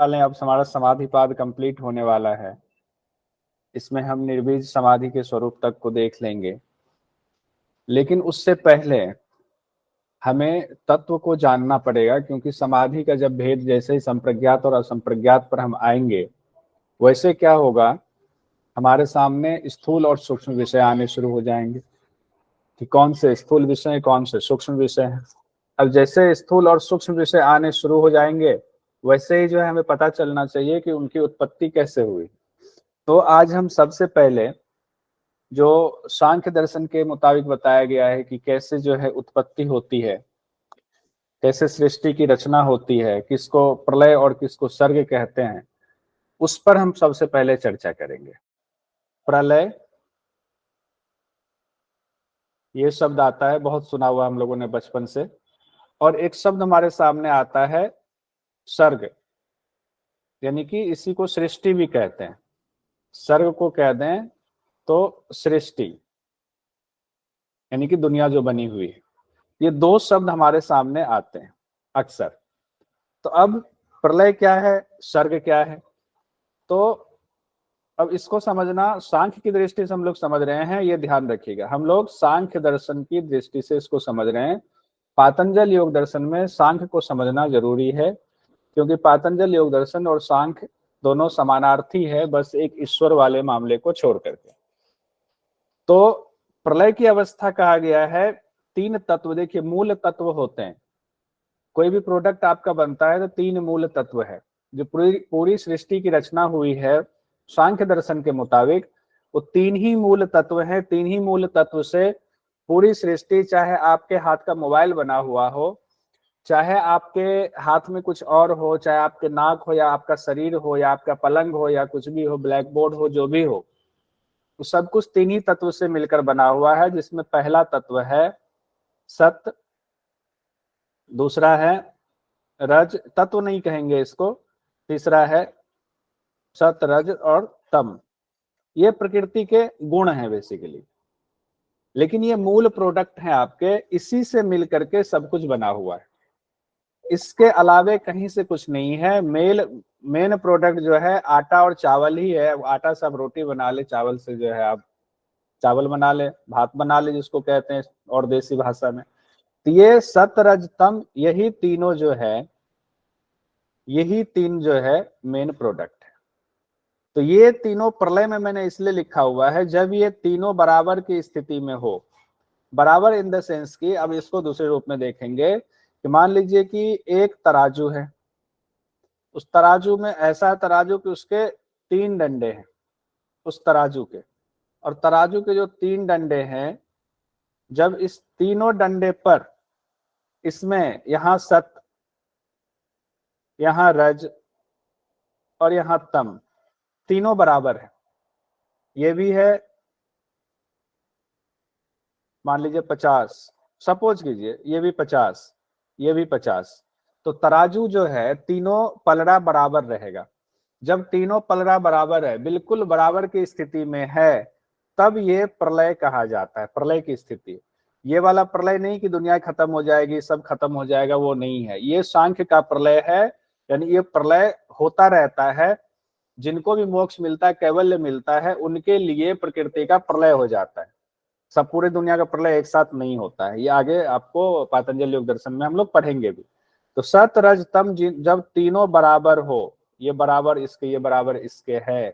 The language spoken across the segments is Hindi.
वाले हैं। अब हमारा समाधिपाद कंप्लीट होने वाला है। इसमें हम निर्बीज समाधि के स्वरूप तक को देख लेंगे, लेकिन उससे पहले हमें तत्व को जानना पड़ेगा, क्योंकि समाधि का जब भेद जैसे ही संप्रज्ञात और असंप्रज्ञात पर हम आएंगे, वैसे क्या होगा, हमारे सामने स्थूल और सूक्ष्म विषय आने शुरू हो जाएंगे कि कौन से स्थूल विषय कौन से सूक्ष्म विषय हैं। अब जैसे स्थूल और सूक्ष्म विषय आने शुरू हो जाएंगे, वैसे ही जो है हमें पता चलना चाहिए कि उनकी उत्पत्ति कैसे हुई। तो आज हम सबसे पहले जो सांख्य दर्शन के मुताबिक बताया गया है कि कैसे जो है उत्पत्ति होती है, कैसे सृष्टि की रचना होती है, किसको प्रलय और किसको सर्ग कहते हैं, उस पर हम सबसे पहले चर्चा करेंगे। प्रलय ये शब्द आता है, बहुत सुना हुआ हम लोगों ने बचपन से। और एक शब्द हमारे सामने आता है सर्ग, यानी कि इसी को सृष्टि भी कहते हैं। सर्ग को कह दें तो सृष्टि, यानी कि दुनिया जो बनी हुई है। ये दो शब्द हमारे सामने आते हैं अक्सर। तो अब प्रलय क्या है, सर्ग क्या है, तो अब इसको समझना सांख्य की दृष्टि से हम लोग समझ रहे हैं, ये ध्यान रखिएगा। हम लोग सांख्य दर्शन की दृष्टि से इसको समझ रहे हैं। पातंजल योग दर्शन में सांख्य को समझना जरूरी है, क्योंकि पातंजल योग दर्शन और सांख्य दोनों समानार्थी है, बस एक ईश्वर वाले मामले को छोड़ करके। तो प्रलय की अवस्था कहा गया है तीन तत्व। देखिए, मूल तत्व होते हैं, कोई भी प्रोडक्ट आपका बनता है तो तीन मूल तत्व है। जो पूरी पूरी सृष्टि की रचना हुई है सांख्य दर्शन के मुताबिक, वो तीन ही मूल तत्व हैं। तीन ही मूल तत्व से पूरी सृष्टि, चाहे आपके हाथ का मोबाइल बना हुआ हो, चाहे आपके हाथ में कुछ और हो, चाहे आपके नाक हो या आपका शरीर हो या आपका पलंग हो या कुछ भी हो, ब्लैक बोर्ड हो, जो भी हो, तो सब कुछ तीन ही तत्व से मिलकर बना हुआ है। जिसमें पहला तत्व है सत्य, दूसरा है रज, तत्व नहीं कहेंगे इसको, तीसरा है सत, रज और तम। ये प्रकृति के गुण हैं बेसिकली, लेकिन ये मूल प्रोडक्ट है आपके, इसी से मिलकर के सब कुछ बना हुआ है। इसके अलावे कहीं से कुछ नहीं है। मेन प्रोडक्ट जो है आटा और चावल ही है। आटा से आप रोटी बना ले, चावल से जो है आप चावल बना ले, भात बना ले जिसको कहते हैं और देसी भाषा में। तो ये सत, रज, तम, यही तीनों जो है, यही तीन जो है मेन प्रोडक्ट है। तो ये तीनों प्रलय में मैंने इसलिए लिखा हुआ है, जब ये तीनों बराबर की स्थिति में हो। बराबर इन द सेंस की, अब इसको दूसरे रूप में देखेंगे कि मान लीजिए कि एक तराजू है। उस तराजू में ऐसा तराजू कि उसके तीन डंडे हैं उस तराजू के, और तराजू के जो तीन डंडे हैं, जब इस तीनों डंडे पर इसमें यहां सत, यहां रज और यहां तम, तीनों बराबर है। ये भी है मान लीजिए 50, सपोज कीजिए ये भी 50, ये भी 50। तो तराजू जो है तीनों पलड़ा बराबर रहेगा। जब तीनों पलड़ा बराबर है, बिल्कुल बराबर की स्थिति में है, तब ये प्रलय कहा जाता है। प्रलय की स्थिति, ये वाला प्रलय नहीं कि दुनिया खत्म हो जाएगी, सब खत्म हो जाएगा, वो नहीं है। ये सांख्य का प्रलय है, यानी ये प्रलय होता रहता है। जिनको भी मोक्ष मिलता है, कैवल्य मिलता है, उनके लिए प्रकृति का प्रलय हो जाता है। सब पूरी दुनिया का प्रलय एक साथ नहीं होता है। ये आगे आपको पातंजल योग दर्शन में हम लोग पढ़ेंगे भी। तो सत, रज, तम जब तीनों बराबर हो, ये बराबर इसके, ये बराबर इसके है,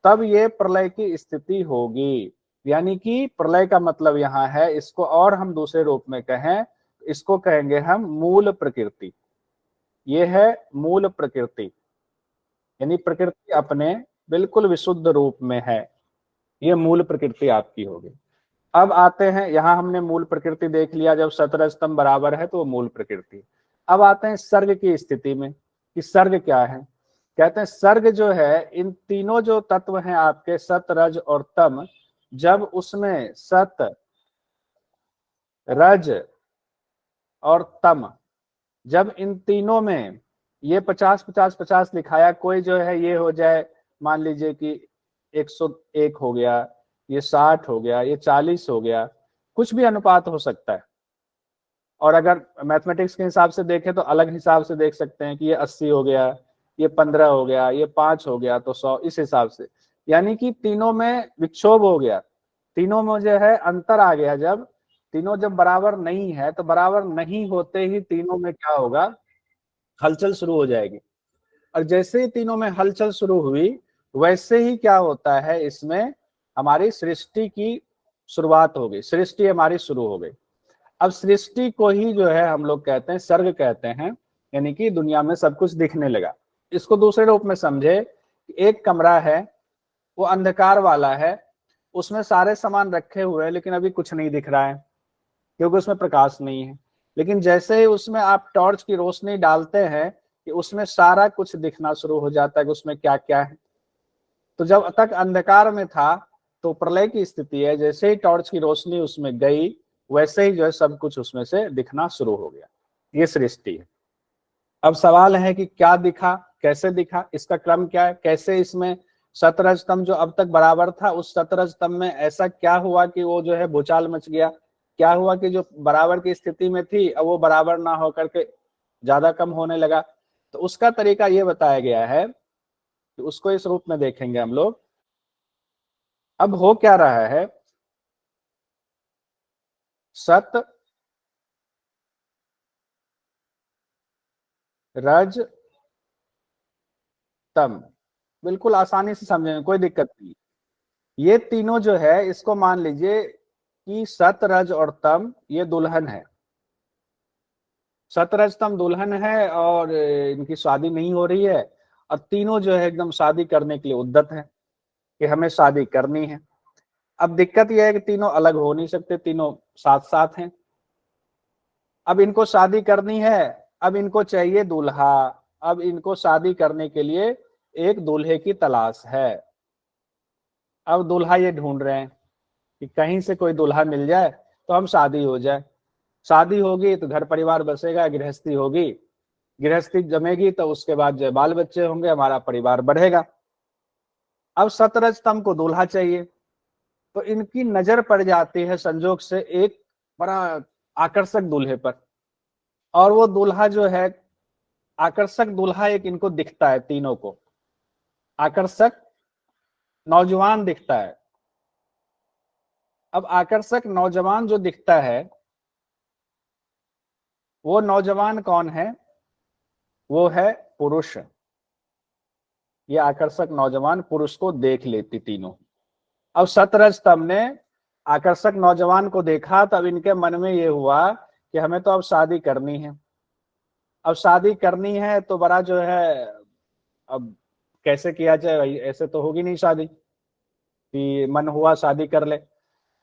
तब ये प्रलय की स्थिति होगी। यानी कि प्रलय का मतलब यहाँ है, इसको और हम दूसरे रूप में कहें, इसको कहेंगे हम मूल प्रकृति। ये है मूल प्रकृति, यानी प्रकृति अपने बिल्कुल विशुद्ध रूप में है। ये मूल प्रकृति आपकी होगी। अब आते हैं, यहां हमने मूल प्रकृति देख लिया, जब सतरज स्तंभ बराबर है तो वो मूल प्रकृति। अब आते हैं सर्ग की स्थिति में कि सर्ग क्या है। कहते हैं सर्ग जो है, इन तीनों जो तत्व हैं आपके सत, रज और तम, जब उसमें सत, रज और तम, जब इन तीनों में ये 50 50 50 लिखाया, कोई जो है ये हो जाए, मान लीजिए कि 101 हो गया, ये 60 हो गया, ये 40 हो गया, कुछ भी अनुपात हो सकता है। और अगर मैथमेटिक्स के हिसाब से देखें तो अलग हिसाब से देख सकते हैं कि ये 80 हो गया, ये 15 हो गया, ये 5 हो गया, तो 100 इस हिसाब से। यानी कि तीनों में विक्षोभ हो गया, तीनों में जो है अंतर आ गया। जब तीनों जब बराबर नहीं है तो बराबर नहीं होते ही तीनों में क्या होगा, हलचल शुरू हो जाएगी। और जैसे ही तीनों में हलचल शुरू हुई वैसे ही क्या होता है, इसमें हमारी सृष्टि की शुरुआत हो गई, सृष्टि हमारी शुरू हो गई। अब सृष्टि को ही जो है हम लोग कहते हैं सर्ग कहते हैं, यानी कि दुनिया में सब कुछ दिखने लगा। इसको दूसरे रूप में समझे, एक कमरा है, वो अंधकार वाला है, उसमें सारे सामान रखे हुए हैं लेकिन अभी कुछ नहीं दिख रहा है क्योंकि उसमें प्रकाश नहीं है। लेकिन जैसे ही उसमें आप टॉर्च की रोशनी डालते हैं कि उसमें सारा कुछ दिखना शुरू हो जाता है कि उसमें क्या क्या है। तो जब तक अंधकार में था तो प्रलय की स्थिति है, जैसे ही टॉर्च की रोशनी उसमें गई वैसे ही जो है सब कुछ उसमें से दिखना शुरू हो गया। ये सृष्टि है। अब सवाल है कि क्या दिखा, कैसे दिखा, इसका क्रम क्या है, कैसे इसमें सतरज स्तंभ जो अब तक बराबर था उस सतरज स्तंभ में ऐसा क्या हुआ कि वो जो है भूचाल मच गया, क्या हुआ कि जो बराबर की स्थिति में थी अब वो बराबर ना होकर के ज्यादा कम होने लगा। तो उसका तरीका ये बताया गया है कि उसको इस रूप में देखेंगे हम लोग। अब हो क्या रहा है, सत रज तम, बिल्कुल आसानी से समझेंगे, कोई दिक्कत नहीं। ये तीनों जो है इसको मान लीजिए कि सत रज और तम ये दुल्हन है। सत रज तम दुल्हन है और इनकी शादी नहीं हो रही है, और तीनों जो है एकदम शादी करने के लिए उद्यत है कि हमें शादी करनी है। अब दिक्कत यह है कि तीनों अलग हो नहीं सकते, तीनों साथ साथ हैं। अब इनको शादी करनी है, अब इनको चाहिए दूल्हा, अब इनको शादी करने के लिए एक दूल्हे की तलाश है। अब दूल्हा ये ढूंढ रहे हैं कि कहीं से कोई दूल्हा मिल जाए तो हम शादी हो जाए। शादी होगी तो घर परिवार बसेगा, गृहस्थी होगी, गृहस्थी जमेगी तो उसके बाद जो बाल बच्चे होंगे, हमारा परिवार बढ़ेगा। अब सतरज तम को दूल्हा चाहिए, तो इनकी नजर पड़ जाती है संजोग से एक बड़ा आकर्षक दूल्हे पर। और वो दूल्हा जो है, आकर्षक दूल्हा एक इनको दिखता है, तीनों को आकर्षक नौजवान दिखता है। अब आकर्षक नौजवान जो दिखता है वो नौजवान कौन है, वो है पुरुष। ये आकर्षक नौजवान पुरुष को देख लेती तीनों। अब सतरज तम ने आकर्षक नौजवान को देखा, तब इनके मन में ये हुआ कि हमें तो अब शादी करनी है। अब शादी करनी है तो बड़ा जो है, अब कैसे किया जाए भाई, ऐसे तो होगी नहीं शादी कि मन हुआ शादी कर ले।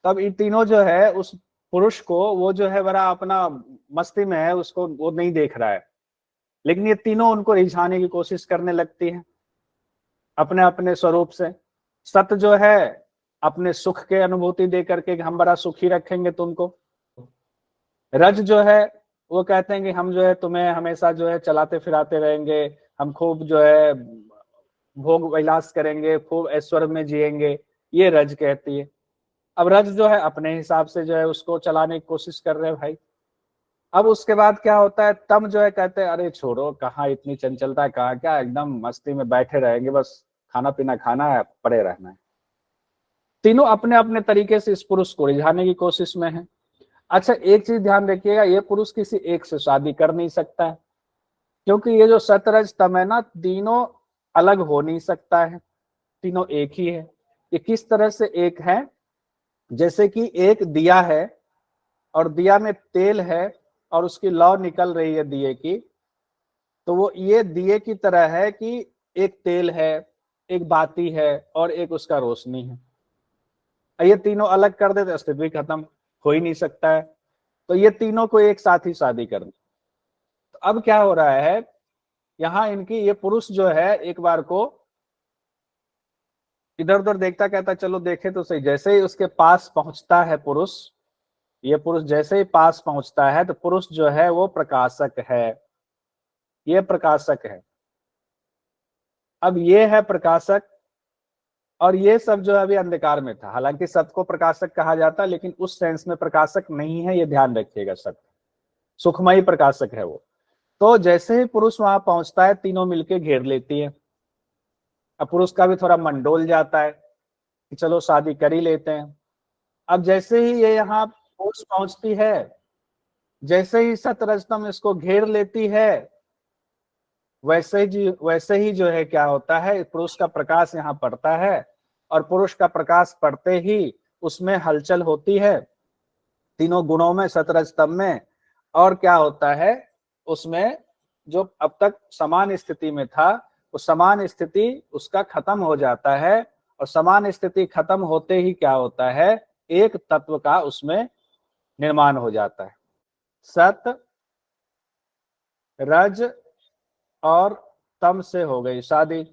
तब इन तीनों जो है उस पुरुष को, वो जो है बड़ा अपना मस्ती में है, उसको वो नहीं देख रहा है, लेकिन ये तीनों उनको रिझाने की कोशिश करने लगती है अपने अपने स्वरूप से। सत जो है अपने सुख के अनुभूति दे करके हम बड़ा सुखी रखेंगे तुमको। रज जो है वो कहते हैं कि हम जो है तुम्हें हमेशा जो है चलाते फिराते रहेंगे, हम खूब जो है भोग विलास करेंगे, खूब ऐश्वर्य में जिएंगे, ये रज कहती है। अब रज जो है अपने हिसाब से जो है उसको चलाने की कोशिश कर रहे हैं भाई। अब उसके बाद क्या होता है, तम जो है कहते हैं अरे छोड़ो, कहाँ इतनी चंचलता, कहाँ क्या, एकदम मस्ती में बैठे रहेंगे, बस खाना पीना खाना है, पड़े रहना है। तीनों अपने अपने तरीके से इस पुरुष को रिझाने की कोशिश में है। अच्छा एक चीज ध्यान रखिएगा, ये पुरुष किसी एक से शादी कर नहीं सकता है, क्योंकि ये जो सतरज तम है ना, तीनों अलग हो नहीं सकता है, तीनों एक ही है। ये किस तरह से एक है, जैसे कि एक दिया है और दिया में तेल है और उसकी लौ निकल रही है दिए की, तो वो ये दिए की तरह है कि एक तेल है, एक बाती है और एक उसका रोशनी है। ये तीनों अलग कर दे तो अस्तित्व ही खत्म, हो ही नहीं सकता है। तो ये तीनों को एक साथ ही शादी करनी। तो अब क्या हो रहा है, यहाँ इनकी ये पुरुष जो है एक बार को इधर उधर देखता, कहता चलो देखे तो सही। जैसे ही उसके पास पहुंचता है पुरुष, ये पुरुष जैसे ही पास पहुंचता है तो पुरुष जो है वो प्रकाशक है, ये प्रकाशक है। अब ये है प्रकाशक और ये सब जो है अभी अंधकार में था। हालांकि सत्य को प्रकाशक कहा जाता है लेकिन उस सेंस में प्रकाशक नहीं है, ये ध्यान रखिएगा। सत्य सुखमयी प्रकाशक है वो। तो जैसे ही पुरुष वहां पहुंचता है, तीनों मिलके घेर लेती है। अब पुरुष का भी थोड़ा मन डोल जाता है कि चलो शादी कर ही लेते हैं। अब जैसे ही ये यहाँ पुरुष पहुंचती है, जैसे ही सतरजतम इसको घेर लेती है, वैसे ही जो है क्या होता है, पुरुष का प्रकाश यहाँ पड़ता है, और पुरुष का प्रकाश पड़ते ही उसमें हलचल होती है तीनों गुणों में, सतरजतम में। और क्या होता है, उसमें जो अब तक समान स्थिति में था, वो समान स्थिति उसका खत्म हो जाता है। और समान स्थिति खत्म होते ही क्या होता है, एक तत्व का उसमें निर्माण हो जाता है। सत, रज और तम से हो गई शादी।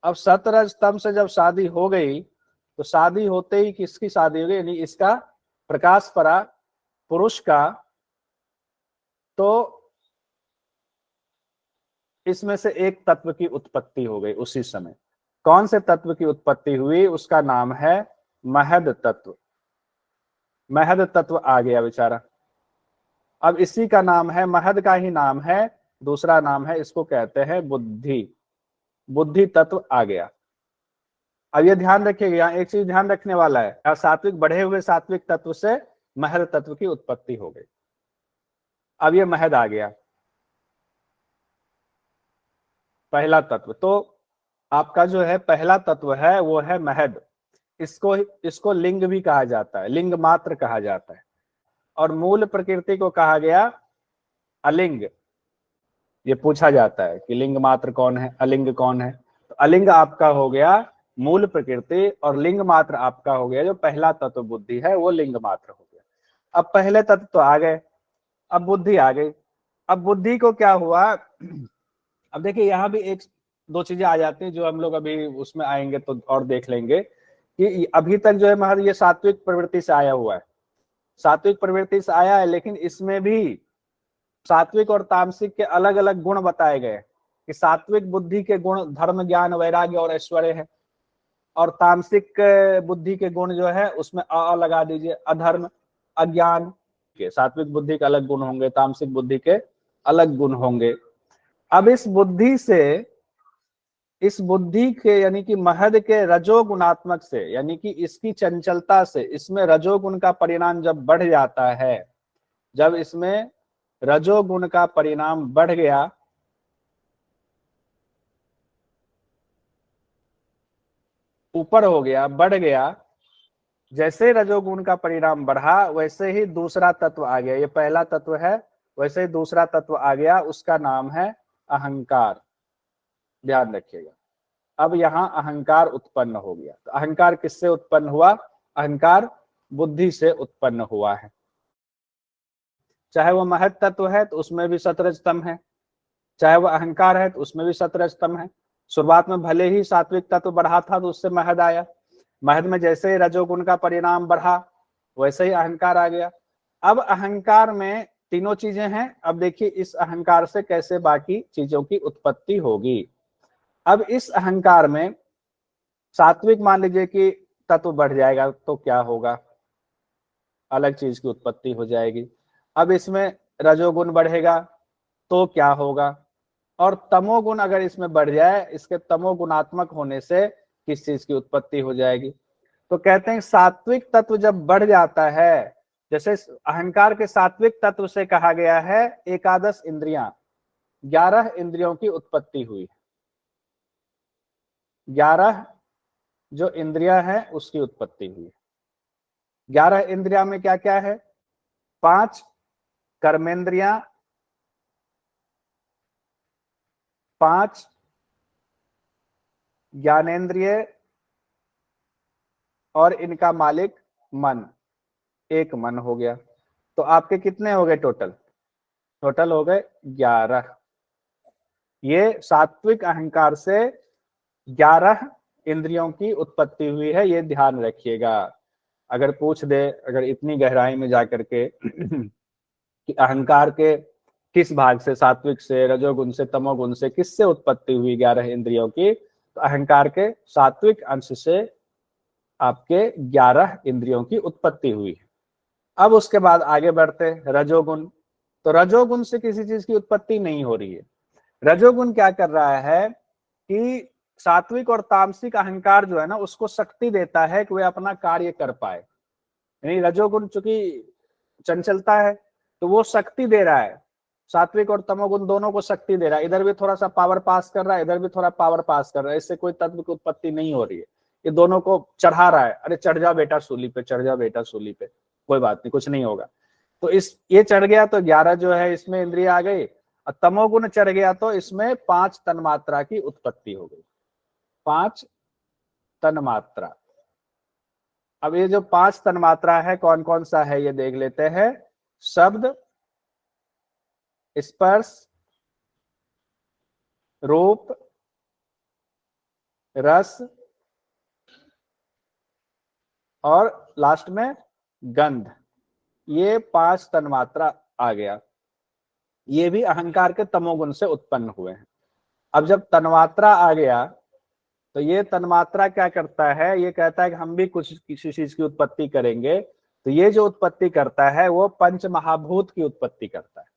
अब सत, रज, तम से जब शादी हो गई, तो शादी होते ही किसकी शादी हो गई, यानी इसका प्रकाश पड़ा पुरुष का, तो इसमें से एक तत्व की उत्पत्ति हो गई उसी समय। कौन से तत्व की उत्पत्ति हुई, उसका नाम है महद तत्व। महद तत्व आ गया बेचारा। अब इसी का नाम है, महद का ही नाम है, दूसरा नाम है, इसको कहते हैं बुद्धि। बुद्धि तत्व आ गया। अब ये ध्यान रखिएगा, यहाँ एक चीज ध्यान रखने वाला है, सात्विक बढ़े हुए सात्विक तत्व से महद तत्व की उत्पत्ति हो गई। अब ये महद आ गया, पहला तत्व। तो आपका जो है पहला तत्व है वो है महद। इसको लिंग भी कहा जाता है, लिंग मात्र कहा जाता है। और मूल प्रकृति को कहा गया अलिंग। ये पूछा जाता है कि लिंग मात्र कौन है, अलिंग कौन है। तो अलिंग आपका हो गया मूल प्रकृति, और लिंग मात्र आपका हो गया जो पहला तत्व बुद्धि है, वो लिंग मात्र हो गया। अब पहले तत्व तो आ गए, अब बुद्धि आ गई। अब बुद्धि को क्या हुआ, अब देखिए यहाँ भी एक दो चीजें आ जाती हैं जो हम लोग अभी उसमें आएंगे तो और देख लेंगे कि अभी तक जो है महज ये सात्विक प्रवृत्ति से आया हुआ है, सात्विक प्रवृत्ति से आया है, लेकिन इसमें भी सात्विक और तामसिक के अलग अलग गुण बताए गए कि सात्विक बुद्धि के गुण धर्म, ज्ञान, वैराग्य और ऐश्वर्य है, और तामसिक बुद्धि के गुण जो है उसमें लगा दीजिए, अधर्म, अज्ञान। के सात्विक बुद्धि के अलग गुण होंगे, तामसिक बुद्धि के अलग गुण होंगे। अब इस बुद्धि के यानी कि महद के रजोगुणात्मक से, यानी कि इसकी चंचलता से, इसमें रजोगुण का परिणाम जब बढ़ जाता है, जब इसमें रजोगुण का परिणाम बढ़ गया, ऊपर हो गया, बढ़ गया, जैसे रजोगुण का परिणाम बढ़ा, वैसे ही दूसरा तत्व आ गया। ये पहला तत्व है, वैसे ही दूसरा तत्व आ गया, उसका नाम है अहंकार। ध्यान रखिएगा, अब यहां अहंकार उत्पन्न हो गया। तो अहंकार किससे उत्पन्न हुआ, अहंकार बुद्धि से उत्पन्न हुआ है। चाहे वो महत तत्व है तो उसमें भी सतरजतम है, चाहे वो अहंकार है तो उसमें भी सतरजतम है। शुरुआत में भले ही सात्विक तत्व बढ़ा था तो उससे महद आया, महद में जैसे ही रजोगुण का परिणाम बढ़ा वैसे ही अहंकार आ गया। अब अहंकार में तीनों चीजें हैं। अब देखिए इस अहंकार से कैसे बाकी चीजों की उत्पत्ति होगी। अब इस अहंकार में सात्विक मान लीजिए कि तत्व बढ़ जाएगा तो क्या होगा, अलग चीज की उत्पत्ति हो जाएगी। अब इसमें रजोगुण बढ़ेगा तो क्या होगा, और तमोगुण अगर इसमें बढ़ जाए, इसके तमोगुणात्मक होने से किस चीज की उत्पत्ति हो जाएगी। तो कहते हैं सात्विक तत्व जब बढ़ जाता है, जैसे अहंकार के सात्विक तत्व से कहा गया है एकादश इंद्रियां, 11 इंद्रियों की उत्पत्ति हुई। 11 जो इंद्रियां हैं उसकी उत्पत्ति हुई। 11 इंद्रिया में क्या क्या है, 5 कर्मेंद्रियां, 5 ज्ञानेन्द्रिय, और इनका मालिक मन, एक मन हो गया। तो आपके कितने हो गए टोटल, टोटल हो गए 11। ये सात्विक अहंकार से 11 इंद्रियों की उत्पत्ति हुई है, ये ध्यान रखिएगा। अगर पूछ दे, अगर इतनी गहराई में जाकर के कि अहंकार के किस भाग से, सात्विक से, रजोगुण से, तमोगुण से, किससे उत्पत्ति हुई 11 इंद्रियों की, तो अहंकार के सात्विक अंश से आपके 11 इंद्रियों की उत्पत्ति हुई है। अब उसके बाद आगे बढ़ते, रजोगुण, तो रजोगुण से किसी चीज की उत्पत्ति नहीं हो रही है। रजोगुण क्या कर रहा है कि सात्विक और तामसिक अहंकार जो है ना, उसको शक्ति देता है कि वे अपना कार्य कर पाए। यानी रजोगुण चूंकि चंचलता है तो वो शक्ति दे रहा है, सात्विक और तमोगुण दोनों को शक्ति दे रहा है। इधर भी थोड़ा सा पावर पास कर रहा है, इधर भी थोड़ा पावर पास कर रहा है, इससे कोई तत्व की उत्पत्ति नहीं हो रही है। ये दोनों को चढ़ा रहा है, अरे चढ़ जा बेटा सूली पे, चढ़ जा बेटा सूली पे, कोई बात नहीं, कुछ नहीं होगा। तो इस ये चढ़ गया तो 11 जो है इसमें इंद्रिय आ गई, और तमोगुण चढ़ गया तो इसमें 5 तन्मात्रा की उत्पत्ति हो गई, 5 तन्मात्रा। अब ये जो 5 तन्मात्रा है कौन कौन सा है ये देख लेते हैं। शब्द, स्पर्श, रूप, रस और लास्ट में गंध, ये 5 तन्मात्रा आ गया। ये भी अहंकार के तमोगुण से उत्पन्न हुए हैं। अब जब तन्मात्रा आ गया तो ये तन्मात्रा क्या करता है, ये कहता है कि हम भी कुछ किसी चीज की उत्पत्ति करेंगे। तो ये जो उत्पत्ति करता है वो पंच महाभूत की उत्पत्ति करता है।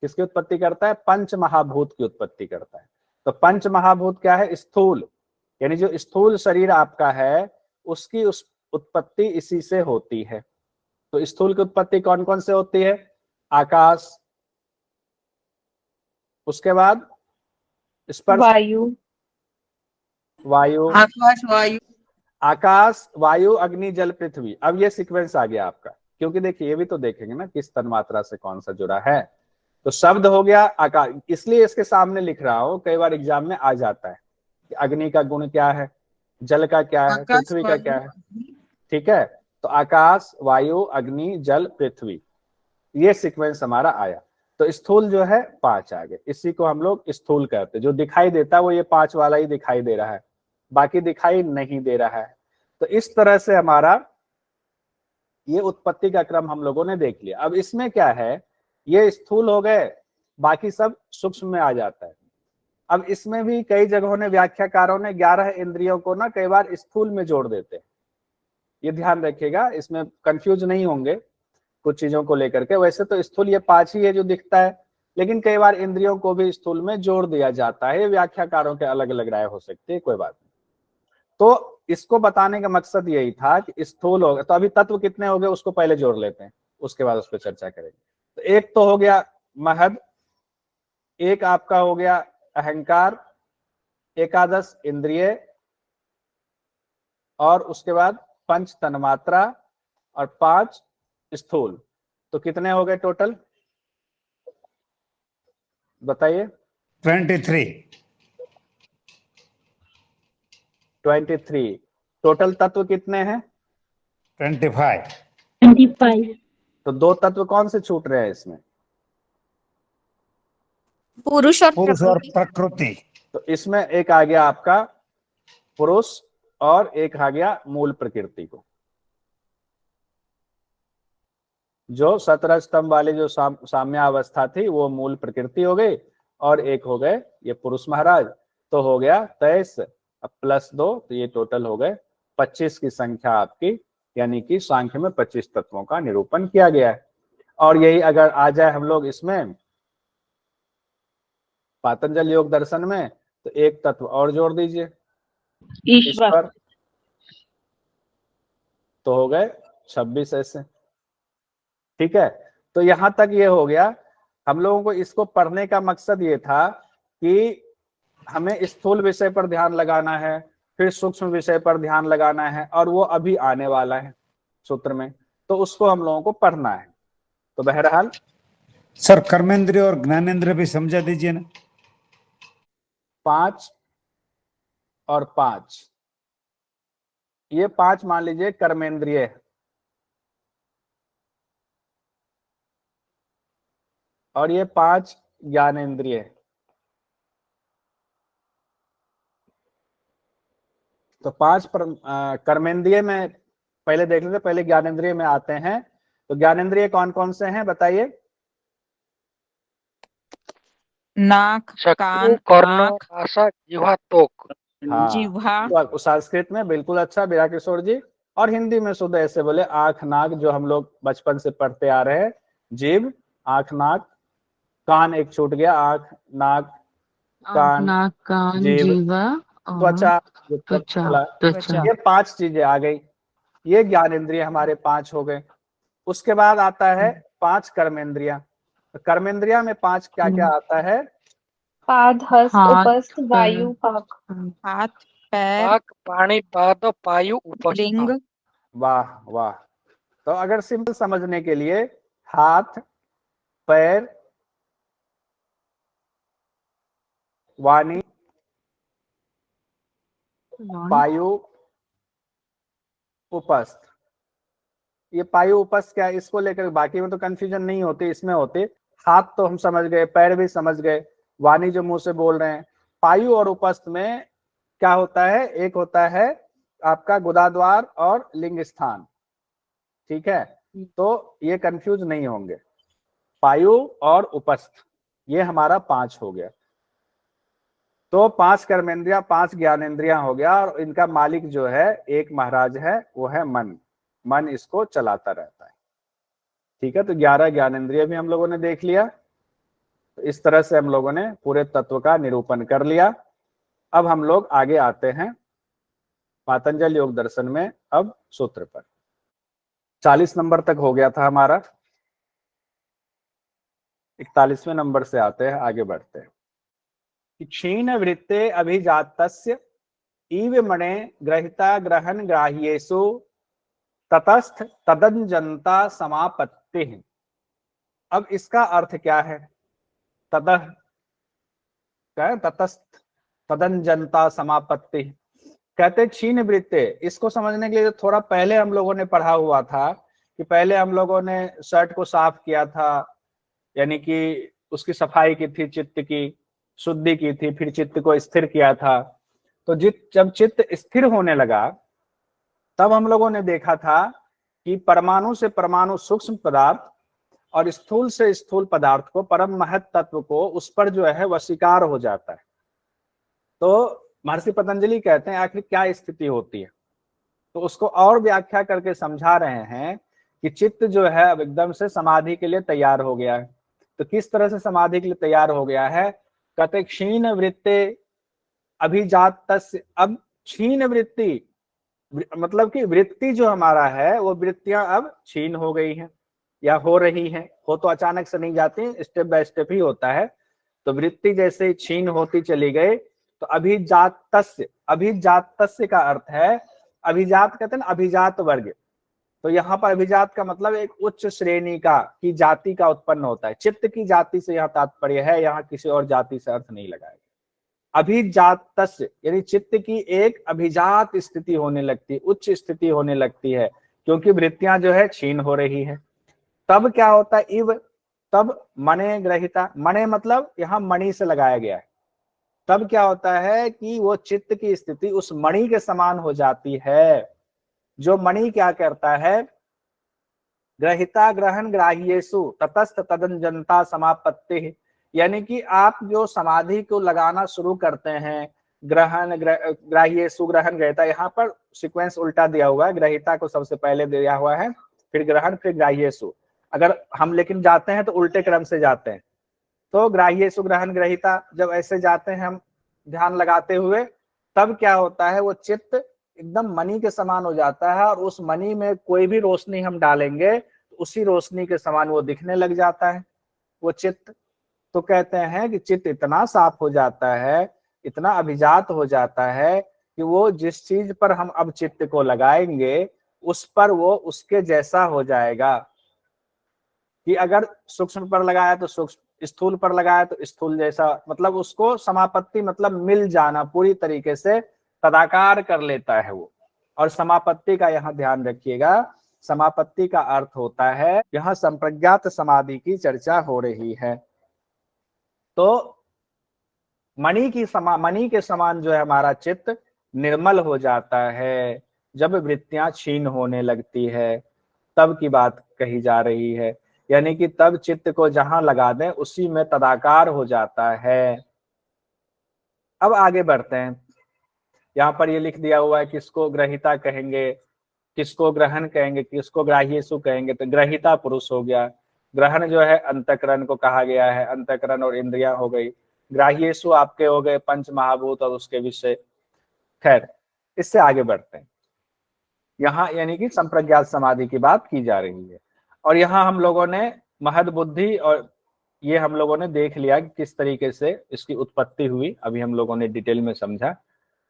किसकी उत्पत्ति करता है? पंच महाभूत की उत्पत्ति करता है। तो पंच महाभूत क्या है? स्थूल, यानी जो स्थूल शरीर आपका है उसकी उस उत्पत्ति इसी से होती है। तो स्थूल की उत्पत्ति कौन कौन से होती है? आकाश, उसके बाद स्पर्श, वायु, वायु, आकाश, वायु, आकाश, वायु, अग्नि, जल, पृथ्वी। अब ये सीक्वेंस आ गया आपका, क्योंकि देखिए ये भी तो देखेंगे ना किस तन्मात्रा से कौन सा जुड़ा है। तो शब्द हो गया आकाश, इसलिए इसके सामने लिख रहा हूं, कई बार एग्जाम में आ जाता है कि अग्नि का गुण क्या है, जल का क्या है, आकाश, पृथ्वी का वायु, क्या है। ठीक है, तो आकाश, वायु, अग्नि, जल, पृथ्वी, ये सीक्वेंस हमारा आया। तो स्थूल जो है 5 आ गए, इसी को हम लोग स्थूल कहते हैं। जो दिखाई देता है वो ये 5 वाला ही दिखाई दे रहा है, बाकी दिखाई नहीं दे रहा है। तो इस तरह से हमारा ये उत्पत्ति का क्रम हम लोगों ने देख लिया। अब इसमें क्या है, ये स्थूल हो गए, बाकी सब सूक्ष्म में आ जाता है। अब इसमें भी कई जगहों ने, व्याख्याकारों ने 11 इंद्रियों को ना कई बार स्थूल में जोड़ देते हैं। ये ध्यान रखिएगा, इसमें कंफ्यूज नहीं होंगे कुछ चीजों को लेकर के। वैसे तो स्थूल ये 5 ही है जो दिखता है, लेकिन कई बार इंद्रियों को भी स्थूल में जोड़ दिया जाता है। व्याख्याकारों के अलग अलग राय हो सकती है, कोई बात नहीं। तो इसको बताने का मकसद यही था कि स्थूल हो गया। तो अभी तत्व कितने हो गए उसको पहले जोड़ लेते हैं, उसके बाद उस पर चर्चा करेंगे। तो एक तो हो गया महद, एक आपका हो गया अहंकार, एकादश इंद्रिय, और उसके बाद 5 तन्मात्रा और 5 स्थूल। तो कितने हो गए टोटल बताइए? 23 टोटल तत्व कितने हैं? 25। तो 2 तत्व कौन से छूट रहे हैं इसमें? पुरुष और प्रकृति। तो इसमें एक आ गया आपका पुरुष और एक आ गया मूल प्रकृति को। जो 17 स्तंभ वाली जो साम्यावस्था थी वो मूल प्रकृति हो गई, और एक हो गए ये पुरुष महाराज। तो हो गया 23 प्लस 2, तो ये टोटल हो गए 25 की संख्या आपकी। यानी कि सांख्य में 25 तत्वों का निरूपण किया गया है। और यही अगर आ जाए हम लोग इसमें पातंजल योग दर्शन में, तो एक तत्व और जोड़ दीजिए, ईश्वर। तो हो गए 26 ऐसे। ठीक है, तो यहां तक ये हो गया। हम लोगों को इसको पढ़ने का मकसद ये था कि हमें स्थूल विषय पर ध्यान लगाना है, फिर सूक्ष्म विषय पर ध्यान लगाना है, और वो अभी आने वाला है सूत्र में, तो उसको हम लोगों को पढ़ना है। तो बहरहाल सर कर्मेंद्रिय और ज्ञानेंद्रिय भी समझा दीजिए ना। 5 और 5, ये 5 मान लीजिए कर्मेंद्रिय, और ये 5 ज्ञानेंद्रिय। तो 5 कर्मेंद्रिय में पहले देख लेते, पहले ज्ञानेंद्रिय में आते हैं। तो ज्ञानेंद्रिय कौन कौन से हैं बताइए? नाक, कान, कर्ण, आँख, आशा, जिह्वा, त्वक। हाँ, जिह्वा। तो संस्कृत में बिल्कुल अच्छा बिरा किशोर जी, और हिंदी में शुद्ध ऐसे बोले आंख नाक, जो हम लोग बचपन से पढ़ते आ रहे हैं। जीभ, आंख नाक, कान एक छूट गया, आंख, नाक, कान, नाक, कान, जीभ, जीवा और त्वचा, जो त्वचा। बोला, त्वचा। ये 5 चीजें आ गई। ये ज्ञानेंद्रिय हमारे 5 हो गए। उसके बाद आता है 5 कर्मेंद्रिया। तो कर्मेंद्रिया में 5 क्या क्या आता है? पाद, हस्त, हाथ, उपस्थ, वायु, पाक। हाथ, पैर, पाक, पाणी, पाद, पायु, उपस्थ। लिंग। वाह वाह। तो अगर सिंपल समझने के लिए, हाथ, पैर, वाणी, पायु, उपस्थ। ये पायु उपस्थ क्या है, इसको लेकर बाकी में तो कंफ्यूजन नहीं होती, इसमें होती। हाथ तो हम समझ गए, पैर भी समझ गए, वाणी जो मुंह से बोल रहे हैं। पायु और उपस्थ में क्या होता है? एक होता है आपका गुदाद्वार और लिंग स्थान। ठीक है, तो ये कंफ्यूज नहीं होंगे। पायु और उपस्थ, ये हमारा 5 हो गया। तो 5 कर्मेंद्रिया, 5 ज्ञानेंद्रिया हो गया, और इनका मालिक जो है, एक महाराज है, वो है मन। मन इसको चलाता रहता है। ठीक है, तो 11 ज्ञानेंद्रिय भी हम लोगों ने देख लिया। तो इस तरह से हम लोगों ने पूरे तत्व का निरूपण कर लिया। अब हम लोग आगे आते हैं पातंजल योग दर्शन में, अब सूत्र पर। 40 नंबर तक हो गया था हमारा, 41वें नंबर से आते हैं, आगे बढ़ते हैं। क्षीण वृत्ते अभिजातस्य इव मणे ग्रहिता ग्रहण ग्राह्येषु ततस्थ तदंजनता समापत्ति। अब इसका अर्थ क्या है? ततः क्या है? ततस्थ तदंजनता समापत्ति। कहते क्षीण वृत्ते, इसको समझने के लिए थोड़ा पहले हम लोगों ने पढ़ा हुआ था कि पहले हम लोगों ने शर्ट को साफ किया था, यानी कि उसकी सफाई की थी, चित्त की शुद्धि की थी, फिर चित्त को स्थिर किया था। तो जब चित्त स्थिर होने लगा, तब हम लोगों ने देखा था कि परमाणु से परमाणु सूक्ष्म पदार्थ और स्थूल से स्थूल पदार्थ को, परम महत तत्व को, उस पर जो है वशीकार हो जाता है। तो महर्षि पतंजलि कहते हैं आखिर क्या स्थिति होती है, तो उसको और व्याख्या करके समझा रहे हैं कि चित्त जो है अब एकदम से समाधि के लिए तैयार हो गया है। तो किस तरह से समाधि के लिए तैयार हो गया है? कहते क्षीण वृत्ते अभिजात। अब क्षीण वृत्ति मतलब कि वृत्ति जो हमारा है, वो वृत्तियां अब क्षीण हो गई हैं या हो रही हैं। हो तो अचानक से नहीं जाती, स्टेप बाय स्टेप ही होता है। तो वृत्ति जैसे ही क्षीण होती चली गई, तो अभिजातस्य, अभिजातस्य का अर्थ है, अभिजात कहते हैं ना, अभिजात वर्ग। तो यहाँ पर अभिजात का मतलब एक उच्च श्रेणी का, की जाति का उत्पन्न होता है। चित्त की जाति से यहाँ तात्पर्य है, यहाँ किसी और जाति से अर्थ नहीं लगाएगा। अभिजातस्य यानी चित्त की एक अभिजात स्थिति होने लगती है, उच्च स्थिति होने लगती है, क्योंकि वृत्तियां जो है क्षीण हो रही है। तब क्या होता है? इव, तब मणे ग्रहिता, मणे मतलब यहाँ मणि से लगाया गया है। तब क्या होता है कि वो चित्त की स्थिति उस मणि के समान हो जाती है। जो मणि क्या करता है? ग्रहिता ग्रहण ग्राह्येषु ततस्थ तदंजनता समापत्ति। यानी कि आप जो समाधि को लगाना शुरू करते हैं, ग्रहण ग्राह्येषु, ग्रहण ग्रहिता, यहाँ पर सीक्वेंस उल्टा दिया हुआ है, ग्रहिता को सबसे पहले दिया हुआ है, फिर ग्रहण, फिर ग्राह्येषु। अगर हम लेकिन जाते हैं तो उल्टे क्रम से जाते हैं। तो ग्राह्येषु ग्रहण ग्रहिता जब ऐसे जाते हैं हम ध्यान लगाते हुए, तब क्या होता है? वो चित्त एकदम मणि के समान हो जाता है, और उस मणि में कोई भी रोशनी हम डालेंगे तो उसी रोशनी के समान वो दिखने लग जाता है वो चित्त। तो कहते हैं कि चित्त इतना साफ हो जाता है, इतना अभिजात हो जाता है कि वो जिस चीज पर हम अब चित्त को लगाएंगे, उस पर वो उसके जैसा हो जाएगा। कि अगर सूक्ष्म पर लगाया तो सूक्ष्म, स्थूल पर लगाया तो स्थूल जैसा, मतलब उसको समापत्ति मतलब मिल जाना, पूरी तरीके से तदाकार कर लेता है वो। और समापत्ति का यहाँ ध्यान रखिएगा, समापत्ति का अर्थ होता है, यहाँ संप्रज्ञात समाधि की चर्चा हो रही है। तो मणि के समान जो है हमारा चित्त निर्मल हो जाता है जब वृत्तियां क्षीण होने लगती है, तब की बात कही जा रही है। यानी कि तब चित्त को जहां लगा दें उसी में तदाकार हो जाता है। अब आगे बढ़ते हैं। यहाँ पर ये लिख दिया हुआ है किसको ग्रहिता कहेंगे, किसको ग्रहण कहेंगे, किसको ग्राह्येषु कहेंगे। तो ग्रहिता पुरुष हो गया, ग्रहण जो है अंतःकरण को कहा गया है, अंतःकरण और इंद्रियां हो गई। ग्राह्येषु आपके हो गए पंच महाभूत और उसके विषय। खैर, इससे आगे बढ़ते हैं। यहाँ यानी कि संप्रज्ञात समाधि की बात की जा रही है, और यहाँ हम लोगों ने महद बुद्धि और ये हम लोगों ने देख लिया कि किस तरीके से इसकी उत्पत्ति हुई, अभी हम लोगों ने डिटेल में समझा।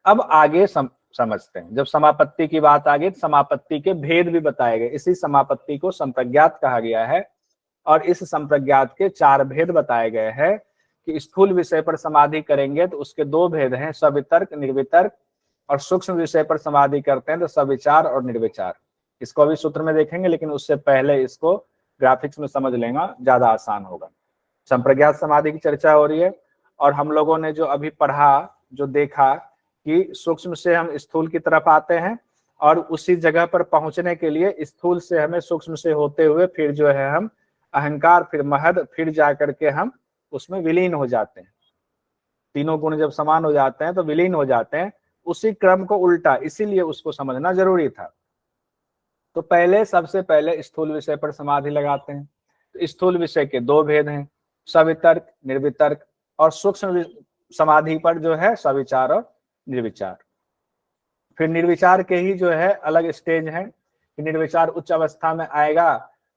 अब आगे समझते हैं। जब समापत्ति की बात आ गई तो समापत्ति के भेद भी बताए गए। इसी समापत्ति को संप्रज्ञात कहा गया है, और इस संप्रज्ञात के 4 भेद बताए गए हैं कि स्थूल विषय पर समाधि करेंगे तो उसके 2 भेद हैं, सवितर्क निर्वितर्क, और सूक्ष्म विषय पर समाधि करते हैं तो सविचार और निर्विचार। इसको अभी सूत्र में देखेंगे, लेकिन उससे पहले इसको ग्राफिक्स में समझ लेना ज्यादा आसान होगा। संप्रज्ञात समाधि की चर्चा हो रही है, और हम लोगों ने जो अभी पढ़ा, जो देखा कि सूक्ष्म से हम स्थूल की तरफ आते हैं, और उसी जगह पर पहुंचने के लिए स्थूल से हमें सूक्ष्म से होते हुए फिर जो है हम अहंकार, फिर महद, फिर जाकर के हम उसमें विलीन हो जाते हैं। तीनों गुण जब समान हो जाते हैं तो विलीन हो जाते हैं। उसी क्रम को उल्टा, इसीलिए उसको समझना जरूरी था। तो पहले, सबसे पहले स्थूल विषय पर समाधि लगाते हैं। तो स्थूल विषय के 2 भेद हैं, सवितर्क निर्वितर्क, और सूक्ष्म समाधि पर जो है सविचार और निर्विचार। फिर निर्विचार के ही जो है अलग स्टेज है कि निर्विचार उच्च अवस्था में आएगा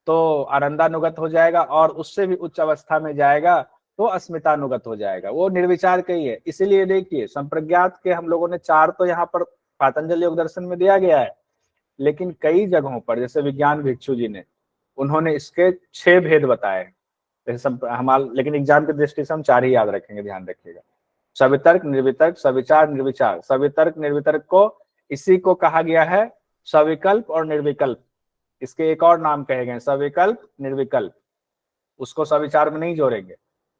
तो आनंदानुगत हो जाएगा, और उससे भी उच्च अवस्था में जाएगा तो अस्मितानुगत हो जाएगा। वो निर्विचार के ही है। इसीलिए देखिए, संप्रज्ञात के हम लोगों ने 4 तो यहाँ पर पातंजल योग दर्शन में दिया गया है, लेकिन कई जगहों पर जैसे विज्ञान भिक्षु जी ने, उन्होंने इसके 6 भेद बताए। जैसे लेकिन एग्जाम की दृष्टि से हम 4 ही याद रखेंगे, ध्यान रखिएगा। सवितर्क निर्वितर्क, सविचार निर्विचार। सवितर्क निर्वितर्क को, इसी को कहा गया है सविकल्प और निर्विकल्प। इसके एक और नाम कहे गए, सविकल्प निर्विकल्प। उसको सविचार में नहीं जोड़ेंगे।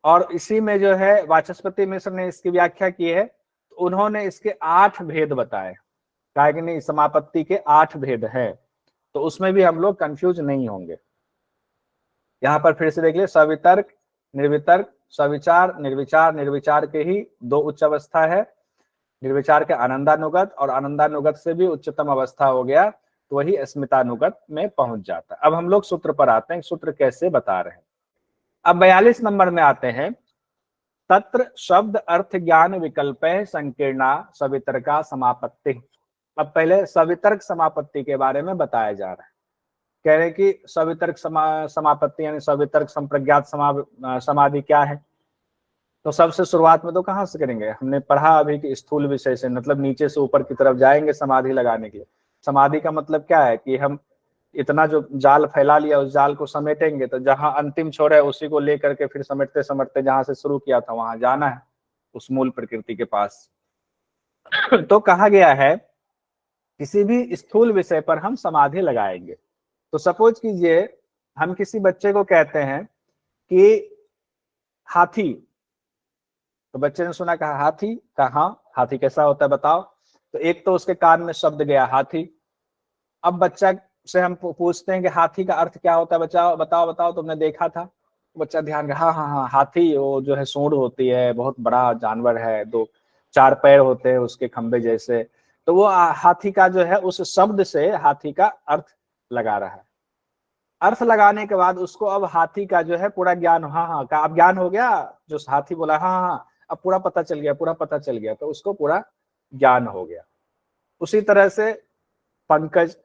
और इसी में जो है वाचस्पति मिश्र ने इसकी व्याख्या की है, तो उन्होंने इसके 8 भेद बताए। कहा कि नहीं, समापत्ति के 8 भेद हैं, तो उसमें भी हम लोग कंफ्यूज नहीं होंगे। यहाँ पर फिर से देख लिये, सवितर्क निर्वितर्क, सविचार निर्विचार। निर्विचार के ही 2 उच्च अवस्था है, निर्विचार के आनंदानुगत, और आनंदानुगत से भी उच्चतम अवस्था हो गया तो वही अस्मितानुगत में पहुंच जाता है। अब हम लोग सूत्र पर आते हैं, सूत्र कैसे बता रहे हैं। अब 42 नंबर में आते हैं। तत्र शब्द अर्थ ज्ञान विकल्प संकीर्णा सवितर्का समापत्ति। अब पहले सवितर्क समापत्ति के बारे में बताया जा रहा है। कह रहे कि सवितर्क समापत्ति यानी सवितर्क संप्रज्ञात समाधि क्या है। तो सबसे शुरुआत में तो कहाँ से करेंगे, हमने पढ़ा अभी कि स्थूल विषय से, मतलब नीचे से ऊपर की तरफ जाएंगे समाधि लगाने के लिए। समाधि का मतलब क्या है कि हम इतना जो जाल फैला लिया उस जाल को समेटेंगे, तो जहां अंतिम छोर है उसी को लेकर के फिर समेटते समेटते जहां से शुरू किया था वहां जाना है, उस मूल प्रकृति के पास। तो कहा गया है किसी भी स्थूल विषय पर हम समाधि लगाएंगे। तो सपोज कीजिए हम किसी बच्चे को कहते हैं कि हाथी, तो बच्चे ने सुना, कहा हाथी, कहा हाँ हाथी कैसा होता है बताओ। तो एक तो उसके कान में शब्द गया हाथी। अब बच्चा से हम पूछते हैं कि हाथी का अर्थ क्या होता है, बच्चा बताओ बताओ तुमने देखा था। बच्चा ध्यान हाँ हाँ हाँ, हाथी वो जो है सूंड होती है, बहुत बड़ा जानवर है, 2-4 पैर होते हैं उसके खंबे जैसे। तो वो हाथी का जो है उस शब्द से हाथी का अर्थ लगा रहा है। अर्थ लगाने के बाद उसको अब हाथी का जो है पूरा ज्ञान, हाँ हाँ का अब ज्ञान हो गया, जो हाथी बोला हाँ हाँ अब पूरा पता चल गया, पूरा पता चल गया, तो उसको पूरा ज्ञान हो गया। उसी तरह से पंकज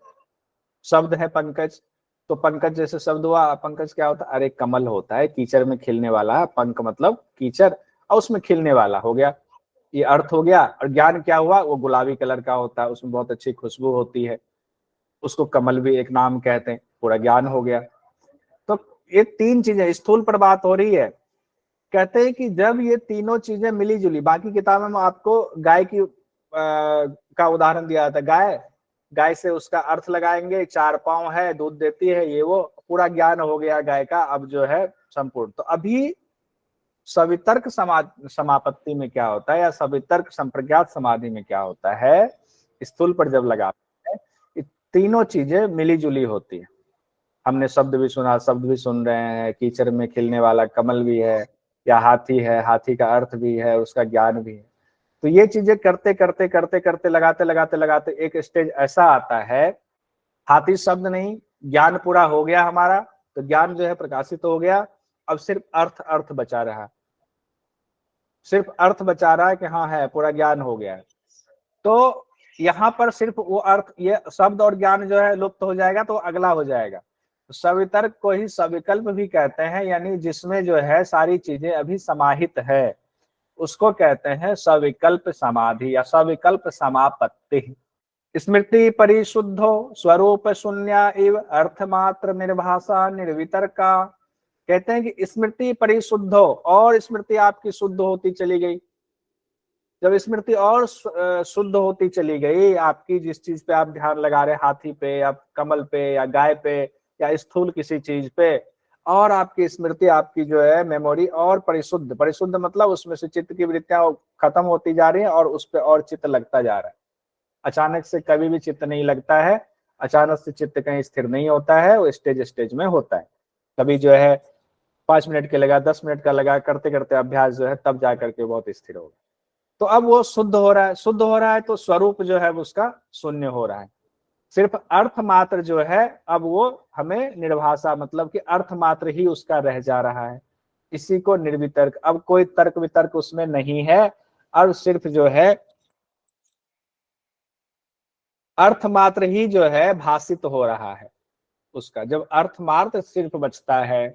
शब्द है, पंकज, तो पंकज जैसे शब्द हुआ, पंकज क्या होता है, अरे कमल होता है, कीचड़ में खिलने वाला, पंख मतलब कीचड़ और उसमें खिलने वाला, हो गया, ये अर्थ हो गया। और ज्ञान क्या हुआ, वो गुलाबी कलर का होता है, उसमें बहुत अच्छी खुशबू होती है, उसको कमल भी एक नाम कहते हैं, पूरा ज्ञान हो गया। तो ये 3 चीजें स्थूल पर बात हो रही है। कहते हैं कि जब ये तीनों चीजें मिली जुली, बाकी किताबों में आपको गाय की का उदाहरण दिया जाता है, गाय से उसका अर्थ लगाएंगे, 4 पांव है, दूध देती है, ये वो पूरा ज्ञान हो गया गाय का, अब जो है संपूर्ण। तो अभी सवितर्क समापत्ति में क्या होता है, या सवितर्क संप्रज्ञात समाधि में क्या होता है, स्थूल पर जब लगाते हैं तीनों चीजें मिली जुली होती है। हमने शब्द भी सुना, शब्द भी सुन रहे हैं, कीचड़ में खिलने वाला कमल भी है, या हाथी है, हाथी का अर्थ भी है, उसका ज्ञान भी है। तो ये चीजें करते करते करते करते लगाते लगाते लगाते एक स्टेज ऐसा आता है, हाथी शब्द नहीं, ज्ञान पूरा हो गया हमारा, तो ज्ञान जो है प्रकाशित हो गया। अब सिर्फ अर्थ अर्थ बचा रहा, सिर्फ अर्थ बचा रहा है कि हाँ है, पूरा ज्ञान हो गया है। तो यहाँ पर सिर्फ वो अर्थ, ये शब्द और ज्ञान जो है लुप्त हो जाएगा तो अगला हो जाएगा। सवितर्क को ही सविकल्प भी कहते हैं, यानी जिसमें जो है सारी चीजें अभी समाहित है, उसको कहते हैं सविकल्प समाधि या सविकल्प समापत्ति। स्मृति परिशुद्धो स्वरूप शून्य इव अर्थमात्र निर्भाषा निर्वितर्का। कहते हैं कि स्मृति परिशुद्धो, और स्मृति आपकी शुद्ध होती चली गई। जब स्मृति और शुद्ध होती चली गई, आपकी जिस चीज पे आप ध्यान लगा रहे, हाथी पे या कमल पे या गाय पे या स्थूल किसी चीज पे, और आपकी स्मृति, आपकी जो है मेमोरी और परिशुद्ध, परिशुद्ध मतलब उसमें से चित्त की वृत्तियां खत्म होती जा रही है और उस पर और चित्त लगता जा रहा है। अचानक से कभी भी चित्त नहीं लगता है, अचानक से चित्त कहीं स्थिर नहीं होता है, वो स्टेज स्टेज में होता है। कभी जो है 5 मिनट के लगा, 10 मिनट का लगा, करते करते अभ्यास जो है तब जा करके बहुत स्थिर होगा। तो अब वो शुद्ध हो रहा है, शुद्ध हो रहा है तो स्वरूप जो है उसका शून्य हो रहा है। सिर्फ अर्थ मात्र जो है अब वो हमें निर्भाषा, मतलब कि अर्थ मात्र ही उसका रह जा रहा है। इसी को निर्वितर्क, अब कोई तर्क वितर्क उसमें नहीं है, और सिर्फ जो है अर्थ मात्र ही जो है भाषित हो रहा है उसका। जब अर्थ मात्र सिर्फ बचता है,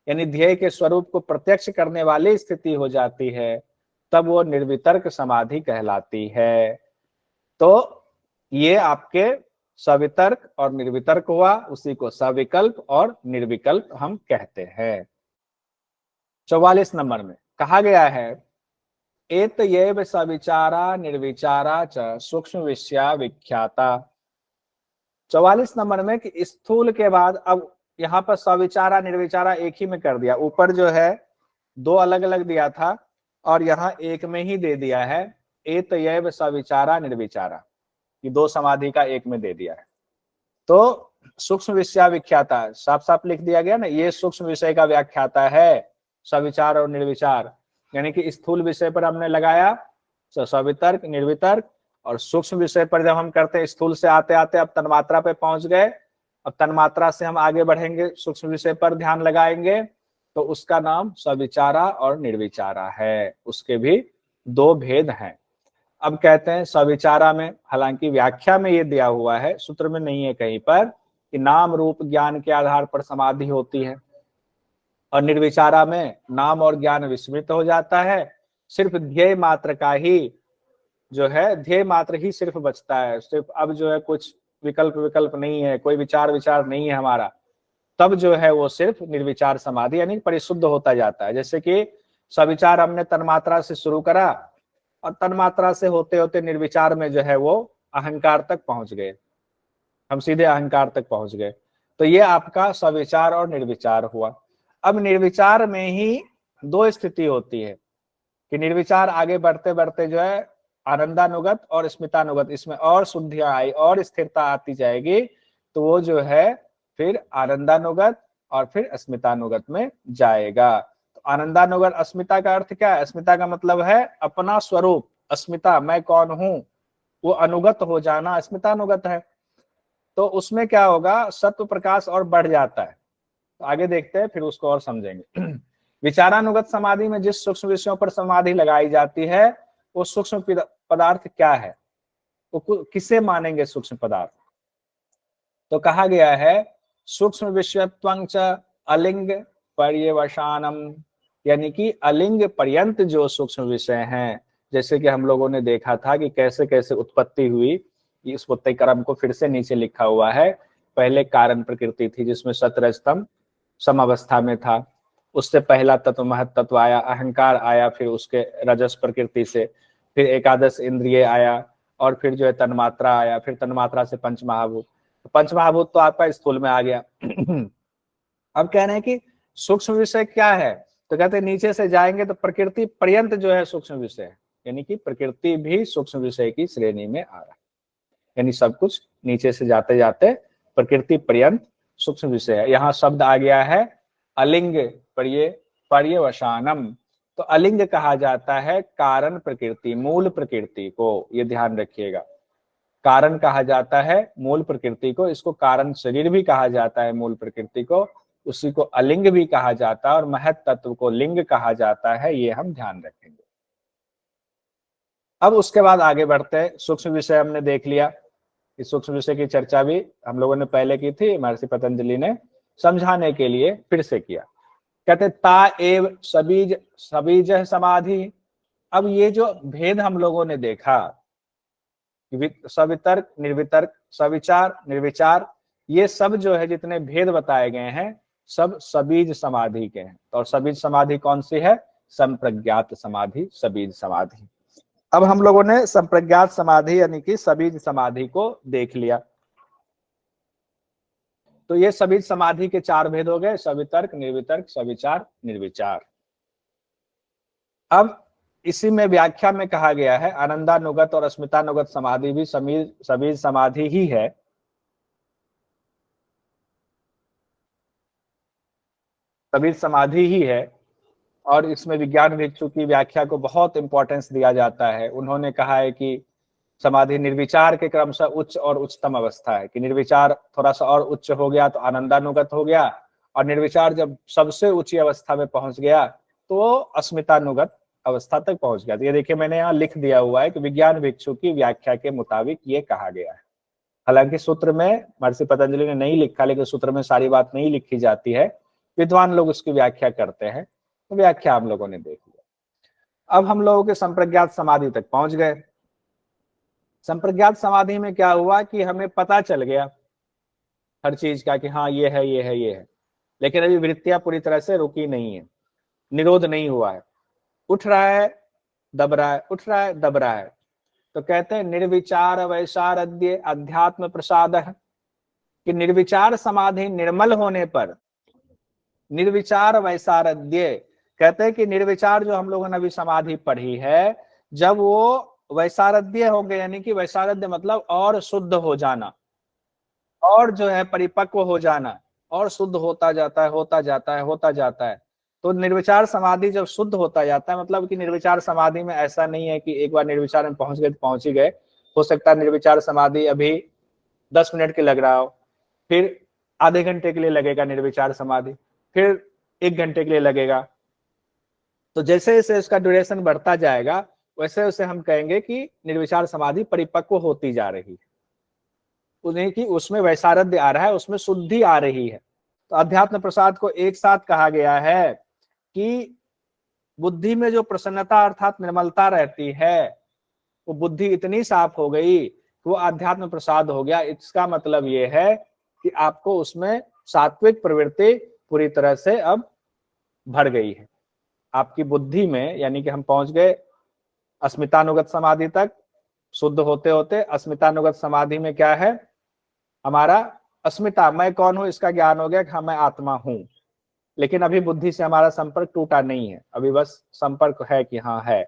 यानी ध्येय के स्वरूप को प्रत्यक्ष करने वाली स्थिति हो जाती है, तब वो निर्वितर्क समाधि कहलाती है। तो ये आपके सवितर्क और निर्वितर्क हुआ, उसी को सविकल्प और निर्विकल्प हम कहते हैं। 44 नंबर में कहा गया है एतयैव सविचारा निर्विचारा च सूक्ष्म विषया विख्याता। 44 नंबर में कि स्थूल के बाद अब यहाँ पर सविचारा निर्विचारा एक ही में कर दिया। ऊपर जो है 2 अलग अलग दिया था और यहाँ एक में ही दे दिया है, एतयैव सविचारा निर्विचारा, ये 2 समाधि का एक में दे दिया है। तो सूक्ष्म विषया विख्याता साफ साफ लिख दिया गया ना, ये सूक्ष्म विषय का व्याख्याता है सविचार और निर्विचार। यानी कि स्थूल विषय पर हमने लगाया सवितर्क निर्वितर्क, और सूक्ष्म विषय पर जब हम करते हैं, स्थूल से आते आते अब तन्मात्रा पे पहुंच गए, अब तन्मात्रा से हम आगे बढ़ेंगे, सूक्ष्म विषय पर ध्यान लगाएंगे, तो उसका नाम सविचारा और निर्विचारा है। उसके भी 2 भेद हैं। अब कहते हैं सविचारा में, हालांकि व्याख्या में ये दिया हुआ है, सूत्र में नहीं है कहीं पर, कि नाम रूप ज्ञान के आधार पर समाधि होती है, और निर्विचारा में नाम और ज्ञान विस्मृत हो जाता है, सिर्फ ध्येय मात्र का ही जो है, ध्येय मात्र ही सिर्फ बचता है, सिर्फ अब जो है कुछ विकल्प नहीं है, कोई विचार नहीं है हमारा, तब जो है वो सिर्फ निर्विचार समाधि यानी परिशुद्ध होता जाता है। जैसे कि सविचार हमने तन्मात्रा से शुरू करा और तन्मात्रा से होते होते निर्विचार में जो है वो अहंकार तक पहुंच गए, हम सीधे अहंकार तक पहुंच गए। तो ये आपका सविचार और निर्विचार हुआ। अब निर्विचार में ही 2 स्थिति होती है कि निर्विचार आगे बढ़ते बढ़ते जो है आनंदानुगत और स्मितानुगत, इसमें और शुद्धियां आई और स्थिरता आती जाएगी, तो वो जो है फिर आनंदानुगत और फिर अस्मितानुगत में जाएगा। तो आनंदानुगत, अस्मिता का अर्थ क्या है? अस्मिता का मतलब है अपना स्वरूप, अस्मिता मैं कौन हूं, वो अनुगत हो जाना अस्मितानुगत है। तो उसमें क्या होगा, सत्व प्रकाश और बढ़ जाता है। तो आगे देखते हैं, फिर उसको और समझेंगे। विचारानुगत समाधि में जिस सूक्ष्म विषयों पर समाधि लगाई जाती है, वो सूक्ष्म पदार्थ क्या है, वो किसे मानेंगे सूक्ष्म पदार्थ? तो कहा गया है सूक्ष्म विषयत्वं च अलिंग पर्यवसानम, यानी कि अलिंग पर्यंत जो सूक्ष्म विषय हैं। जैसे कि हम लोगों ने देखा था कि कैसे कैसे उत्पत्ति हुई, इस उत्पत्ति क्रम को फिर से नीचे लिखा हुआ है। पहले कारण प्रकृति थी जिसमें सतरजतम समावस्था में था, उससे पहला तत्व महत तत्व आया, अहंकार आया, फिर उसके रजस प्रकृति से, फिर एकादश इंद्रिय आया, और फिर जो है तन्मात्रा आया, फिर तन्मात्रा से पंचमहाभूत। पंचमहाभूत तो आपका स्थूल में आ गया। अब कह रहे हैं कि सूक्ष्म विषय क्या है, तो कहते हैं नीचे से जाएंगे तो प्रकृति पर्यंत जो है सूक्ष्म विषय है, यानी कि प्रकृति भी सूक्ष्म विषय की श्रेणी में आ रहा है। यानी सब कुछ नीचे से जाते जाते प्रकृति पर्यंत सूक्ष्म विषय है। यहाँ शब्द आ गया है अलिंग पर्यवसानम। तो अलिंग कहा जाता है कारण प्रकृति, मूल प्रकृति को, ये ध्यान रखिएगा। कारण कहा जाता है मूल प्रकृति को, इसको कारण शरीर भी कहा जाता है मूल प्रकृति को, उसी को अलिंग भी कहा जाता है और महत तत्व को लिंग कहा जाता है, ये हम ध्यान रखेंगे। अब उसके बाद आगे बढ़ते हैं। सूक्ष्म विषय हमने देख लिया, इस सूक्ष्म विषय की चर्चा भी हम लोगों ने पहले की थी, महर्षि पतंजलि ने समझाने के लिए फिर से किया। कहते ता एव सबीज सबीज समाधि। अब ये जो भेद हम लोगों ने देखा, सवितर्क निर्वितर्क, सविचार निर्विचार, ये सब जो है जितने भेद बताए गए हैं सब सबीज समाधि के हैं। और सबीज समाधि कौन सी है? संप्रज्ञात समाधि, सबीज समाधि। अब हम लोगों ने संप्रज्ञात समाधि यानी कि सबीज समाधि को देख लिया। तो ये सबीज समाधि के 4 भेद हो गए, सवितर्क, निर्वितर्क, सविचार, निर्विचार। अब इसी में व्याख्या में कहा गया है आनंदानुगत और अस्मितानुगत समाधि भी सबीज समाधि ही है। सबीज समाधि ही है और इसमें विज्ञान भिक्षु की व्याख्या को बहुत इंपॉर्टेंस दिया जाता है। उन्होंने कहा है कि समाधि निर्विचार के क्रम से उच्च और उच्चतम अवस्था है, कि निर्विचार थोड़ा सा और उच्च हो गया तो आनंदानुगत हो गया, और निर्विचार जब सबसे ऊंची अवस्था में पहुंच गया तो अस्मितानुगत अवस्था तक पहुंच गया। तो ये देखिए मैंने यहाँ लिख दिया हुआ है कि विज्ञान भिक्षु की व्याख्या के मुताबिक ये कहा गया है। हालांकि सूत्र में महर्षि पतंजलि ने नहीं लिखा, लेकिन सूत्र में सारी बात नहीं लिखी जाती है, विद्वान लोग उसकी व्याख्या करते हैं, तो व्याख्या हम लोगों ने देख लिया। अब हम लोगों के संप्रज्ञात समाधि तक पहुंच गए। संप्रज्ञात समाधि में क्या हुआ कि हमें पता चल गया हर चीज का कि हाँ ये है ये है ये है, लेकिन अभी वृत्तियां पूरी तरह से रुकी नहीं है, निरोध नहीं हुआ है, उठ रहा है दब रहा है, उठ रहा है दब रहा है। तो कहते हैं निर्विचार वैशारद्य अध्यात्म प्रसाद, कि निर्विचार समाधि निर्मल होने पर, निर्विचार वैशारद्य कहते हैं कि निर्विचार जो हम लोगों ने अभी समाधि पढ़ी है, जब वो वैशारद्य हो गए, यानी कि वैशारद्य मतलब और शुद्ध हो जाना, और जो है परिपक्व हो जाना, और शुद्ध होता जाता है होता जाता है होता जाता है। तो निर्विचार समाधि जब शुद्ध होता जाता है, मतलब कि निर्विचार समाधि में ऐसा नहीं है कि एक बार निर्विचार में पहुंच गए तो पहुंच ही गए। हो सकता है निर्विचार समाधि अभी 10 मिनट के लग रहा हो, फिर आधे घंटे के लिए लगेगा निर्विचार समाधि, फिर 1 घंटे के लिए लगेगा। तो जैसे जैसे इसका ड्यूरेशन बढ़ता जाएगा वैसे वैसे हम कहेंगे कि निर्विचार समाधि परिपक्व होती जा रही है, उन्हें कि उसमें वैशारद्य आ रहा है, उसमें शुद्धि आ रही है। तो अध्यात्म प्रसाद को एक साथ कहा गया है कि बुद्धि में जो प्रसन्नता अर्थात निर्मलता रहती है, वो बुद्धि इतनी साफ हो गई कि वो अध्यात्म प्रसाद हो गया। इसका मतलब ये है कि आपको उसमें सात्विक प्रवृत्ति पूरी तरह से अब भर गई है आपकी बुद्धि में, यानी कि हम पहुंच गए अस्मितानुगत समाधि तक। शुद्ध होते होते अस्मितानुगत समाधि में क्या है, हमारा अस्मिता, मैं कौन हूं इसका ज्ञान हो गया कि हाँ मैं आत्मा हूं, लेकिन अभी बुद्धि से हमारा संपर्क टूटा नहीं है, अभी बस संपर्क है कि हाँ है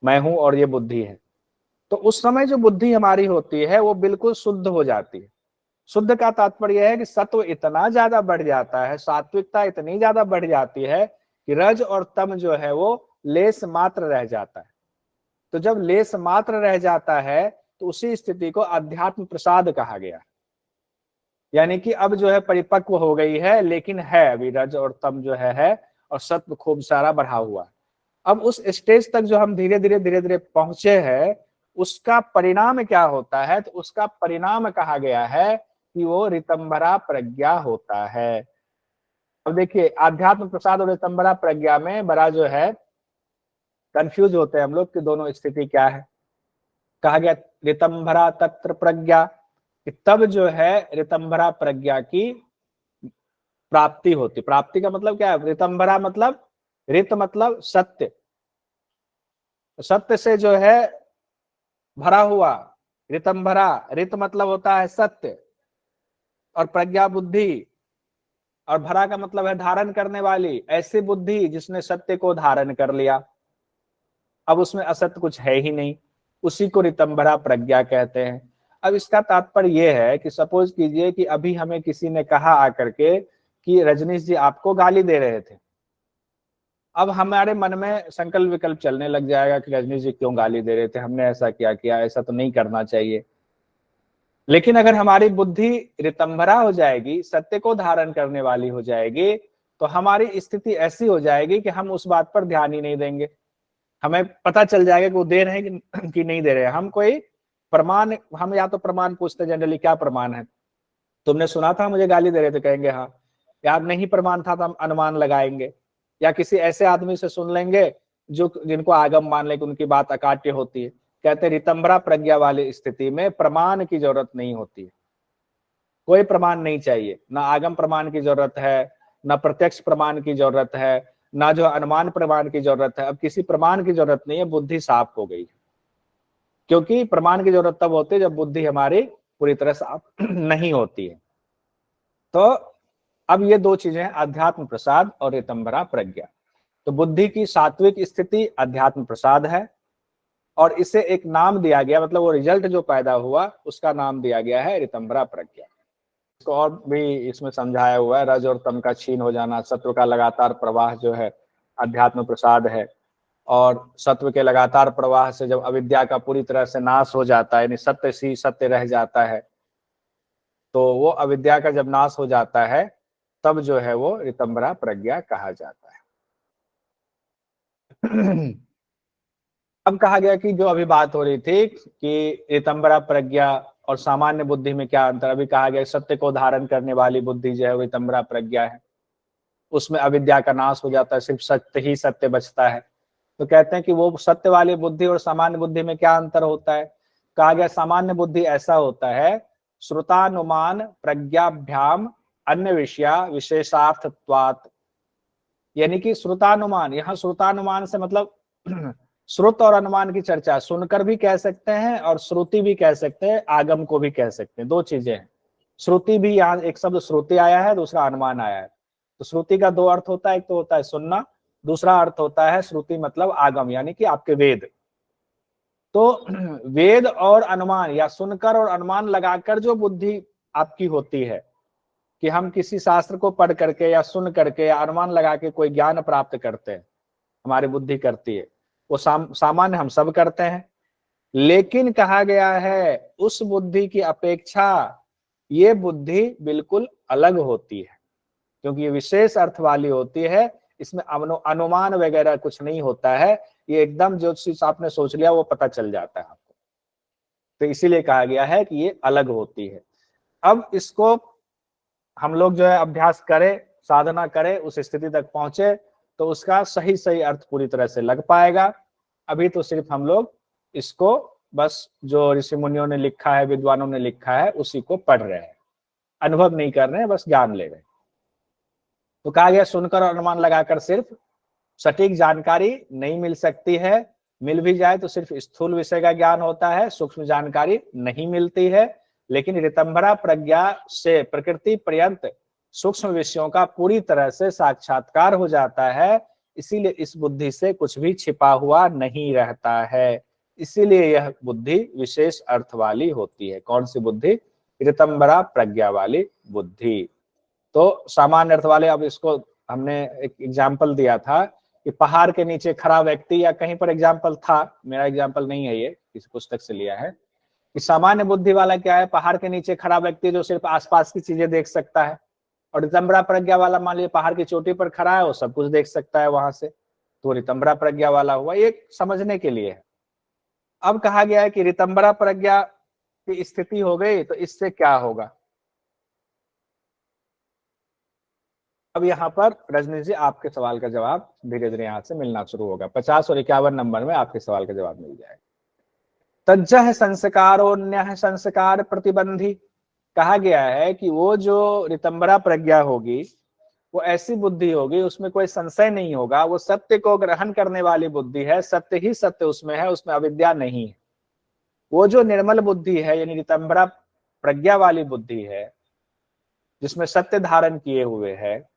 मैं हूं और ये बुद्धि है। तो उस समय जो बुद्धि हमारी होती है वो बिल्कुल शुद्ध हो जाती है। शुद्ध का तात्पर्य है कि सत्व इतना ज्यादा बढ़ जाता है, सात्विकता इतनी ज्यादा बढ़ जाती है कि रज और तम जो है वो लेस मात्र रह जाता है। तो जब लेस मात्र रह जाता है तो उसी स्थिति को अध्यात्म प्रसाद कहा गया, यानी कि अब जो है परिपक्व हो गई है, लेकिन है अभी रज और तम जो है और सत्व खूब सारा बढ़ा हुआ है। अब उस स्टेज तक जो हम धीरे धीरे पहुंचे हैं, उसका परिणाम क्या होता है, तो उसका परिणाम कहा गया है कि वो ऋतंभरा प्रज्ञा होता है। अब देखिए आध्यात्म प्रसाद और ऋतंभरा प्रज्ञा में बड़ा जो है कंफ्यूज होते हैं हम लोग कि दोनों स्थिति क्या है। कहा गया ऋतंभरा तत्र प्रज्ञा, कि तब जो है ऋतंभरा प्रज्ञा की प्राप्ति होती। प्राप्ति का मतलब क्या है, ऋतंभरा मतलब ऋत मतलब सत्य, सत्य से जो है भरा हुआ, ऋतंभरा, ऋत मतलब होता है सत्य, और प्रज्ञा बुद्धि, और भरा का मतलब है धारण करने वाली, ऐसी बुद्धि जिसने सत्य को धारण कर लिया, अब उसमें असत्य कुछ है ही नहीं, उसी को ऋतंभरा प्रज्ञा कहते हैं। अब इसका तात्पर्य यह है कि सपोज कीजिए कि अभी हमें किसी ने कहा आकर के कि रजनीश जी आपको गाली दे रहे थे। अब हमारे मन में संकल्प विकल्प चलने लग जाएगा कि रजनीश जी क्यों गाली दे रहे थे, हमने ऐसा क्या किया, ऐसा तो नहीं करना चाहिए। लेकिन अगर हमारी बुद्धि रितंभरा हो जाएगी, सत्य को धारण करने वाली हो जाएगी, तो हमारी स्थिति ऐसी हो जाएगी कि हम उस बात पर ध्यान ही नहीं देंगे। हमें पता चल जाएगा कि वो दे रहे हैं कि नहीं दे रहे हैं। हम कोई प्रमाण, हम या तो प्रमाण पूछते जनरली, क्या प्रमाण है, तुमने सुना था मुझे गाली दे रहे थे, कहेंगे हाँ। यार नहीं प्रमाण था तो हम अनुमान लगाएंगे, या किसी ऐसे आदमी से सुन लेंगे जो जिनको आगम मान ले कि उनकी बात अकाट्य होती है। कहते हैं रितंभरा प्रज्ञा वाली स्थिति में प्रमाण की जरूरत नहीं होती है, कोई प्रमाण नहीं चाहिए, ना आगम प्रमाण की जरूरत है, ना प्रत्यक्ष प्रमाण की जरूरत है, ना जो अनुमान प्रमाण की जरूरत है। अब किसी प्रमाण की जरूरत नहीं है, बुद्धि साफ हो गई है। क्योंकि प्रमाण की जरूरत तब होती है जब बुद्धि हमारी पूरी तरह साफ नहीं होती है। तो अब ये दो चीजें हैं, अध्यात्म प्रसाद और रितंभरा प्रज्ञा। तो बुद्धि की सात्विक स्थिति अध्यात्म प्रसाद है, और इसे एक नाम दिया गया, मतलब वो रिजल्ट जो पैदा हुआ उसका नाम दिया गया है रितंभरा प्रज्ञा। इसको और भी इसमें समझाया हुआ है, रज और तम का क्षीण हो जाना, सत्व का लगातार प्रवाह जो है अध्यात्म प्रसाद है, और सत्व के लगातार प्रवाह से जब अविद्या का पूरी तरह से नाश हो जाता है, यानी सत्य सी सत्य रह जाता है, तो वो अविद्या का जब नाश हो जाता है तब जो है वो रितंभरा प्रज्ञा कहा जाता है। अब कहा गया कि जो अभी बात हो रही थी कि रितंभरा प्रज्ञा और सामान्य बुद्धि में क्या अंतर, अभी कहा गया सत्य को धारण करने वाली बुद्धि जो है रितंभरा प्रज्ञा है, उसमें अविद्या का नाश हो जाता है, सिर्फ सत्य ही सत्य बचता है। तो कहते हैं कि वो सत्य वाली बुद्धि और सामान्य बुद्धि में क्या अंतर होता है। कहा गया सामान्य बुद्धि ऐसा होता है, श्रुतानुमान प्रज्ञाभ्याम अन्य विषया विशेषार्थत्वात्, यानी कि श्रुतानुमान, यहाँ श्रुतानुमान से मतलब श्रुत और अनुमान की चर्चा सुनकर भी कह सकते हैं और श्रुति भी कह सकते हैं, आगम को भी कह सकते हैं, दो चीजें हैं। श्रुति भी, यहाँ एक शब्द श्रुति आया है, दूसरा अनुमान आया है। तो श्रुति का दो अर्थ होता है, एक तो होता है सुनना, दूसरा अर्थ होता है श्रुति मतलब आगम, यानी कि आपके वेद। तो वेद और अनुमान या सुनकर और अनुमान लगाकर जो बुद्धि आपकी होती है कि हम किसी शास्त्र को पढ़ करके या सुन करके या अनुमान लगा के कोई ज्ञान प्राप्त करते हैं, हमारी बुद्धि करती है, वो सामान्य हम सब करते हैं। लेकिन कहा गया है उस बुद्धि की अपेक्षा ये बुद्धि बिल्कुल अलग होती है, क्योंकि ये विशेष अर्थ वाली होती है, इसमें अनुमान वगैरह कुछ नहीं होता है, ये एकदम जो चीज आपने सोच लिया वो पता चल जाता है आपको। तो इसीलिए कहा गया है कि ये अलग होती है। अब इसको हम लोग जो है अभ्यास करें, साधना करें, उस स्थिति तक पहुंचे तो उसका सही सही अर्थ पूरी तरह से लग पाएगा। अभी तो सिर्फ हम लोग इसको बस जो ऋषि मुनियों ने लिखा है, विद्वानों ने लिखा है, उसी को पढ़ रहे हैं, अनुभव नहीं कर रहे हैं, बस ज्ञान ले रहे हैं। तो कहा गया सुनकर और अनुमान लगाकर सिर्फ सटीक जानकारी नहीं मिल सकती है, मिल भी जाए तो सिर्फ स्थूल विषय का ज्ञान होता है, सूक्ष्म जानकारी नहीं मिलती है। लेकिन रितंभरा प्रज्ञा से प्रकृति पर्यंत सूक्ष्म विषयों का पूरी तरह से साक्षात्कार हो जाता है, इसीलिए इस बुद्धि से कुछ भी छिपा हुआ नहीं रहता है, इसीलिए यह बुद्धि विशेष अर्थ वाली होती है। कौन सी बुद्धि? रितंभरा प्रज्ञा वाली बुद्धि। तो सामान्य अर्थ वाले, अब इसको हमने एक एग्जाम्पल दिया था कि पहाड़ के नीचे खड़ा व्यक्ति, या कहीं पर एग्जाम्पल था, मेरा एग्जाम्पल नहीं है, ये किसी पुस्तक से लिया है, कि सामान्य बुद्धि वाला क्या है, पहाड़ के नीचे खड़ा व्यक्ति जो सिर्फ आसपास की चीजें देख सकता है, और रितंभरा प्रज्ञा वाला मान लीजिए पहाड़ की चोटी पर खड़ा है, वो सब कुछ देख सकता है वहां से, तो रितंभरा प्रज्ञा वाला हुआ। ये समझने के लिए है। अब कहा गया है कि रितंभरा प्रज्ञा की स्थिति हो गई तो इससे क्या होगा। अब यहाँ पर रजनी जी आपके सवाल का जवाब धीरे धीरे यहाँ से मिलना शुरू होगा। 50 और 51 नंबर में आपके सवाल का जवाब मिल जाएगा। तज्जह संस्कारोन्यः संस्कार प्रतिबंधी, कहा गया है कि वो जो रितंभरा प्रज्ञा होगी वो ऐसी बुद्धि होगी, उसमें कोई संशय नहीं होगा, वो सत्य को ग्रहण करने वाली बुद्धि है, सत्य ही सत्य उसमें है, उसमें अविद्या नहीं है। वो जो निर्मल बुद्धि है यानी रितंभरा प्रज्ञा वाली बुद्धि है, जिसमें सत्य धारण किए हुए है,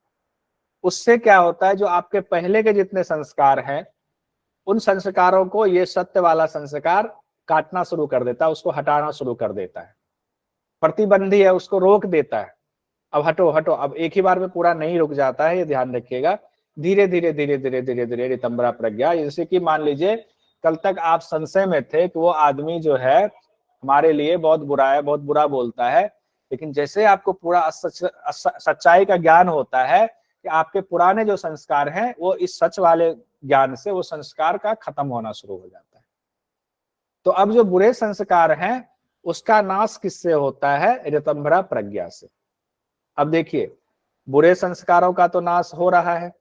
उससे क्या होता है, जो आपके पहले के जितने संस्कार हैं उन संस्कारों को ये सत्य वाला संस्कार काटना शुरू कर देता है, उसको हटाना शुरू कर देता है। प्रतिबंधी है, उसको रोक देता है, अब हटो हटो। अब एक ही बार में पूरा नहीं रुक जाता है, ये ध्यान रखिएगा। धीरे धीरे धीरे धीरे धीरे धीरे रितंभरा प्रज्ञा, जैसे कि मान लीजिए कल तक आप संशय में थे कि वो आदमी जो है हमारे लिए बहुत बुरा है, बहुत बुरा बोलता है, लेकिन जैसे आपको पूरा सच्चाई का ज्ञान होता है कि आपके पुराने जो संस्कार हैं वो इस सच वाले ज्ञान से वो संस्कार का खत्म होना शुरू हो जाता है। तो अब जो बुरे संस्कार हैं उसका नाश किससे होता है? ऋतंभरा प्रज्ञा से। अब देखिए, बुरे संस्कारों का तो नाश हो रहा है,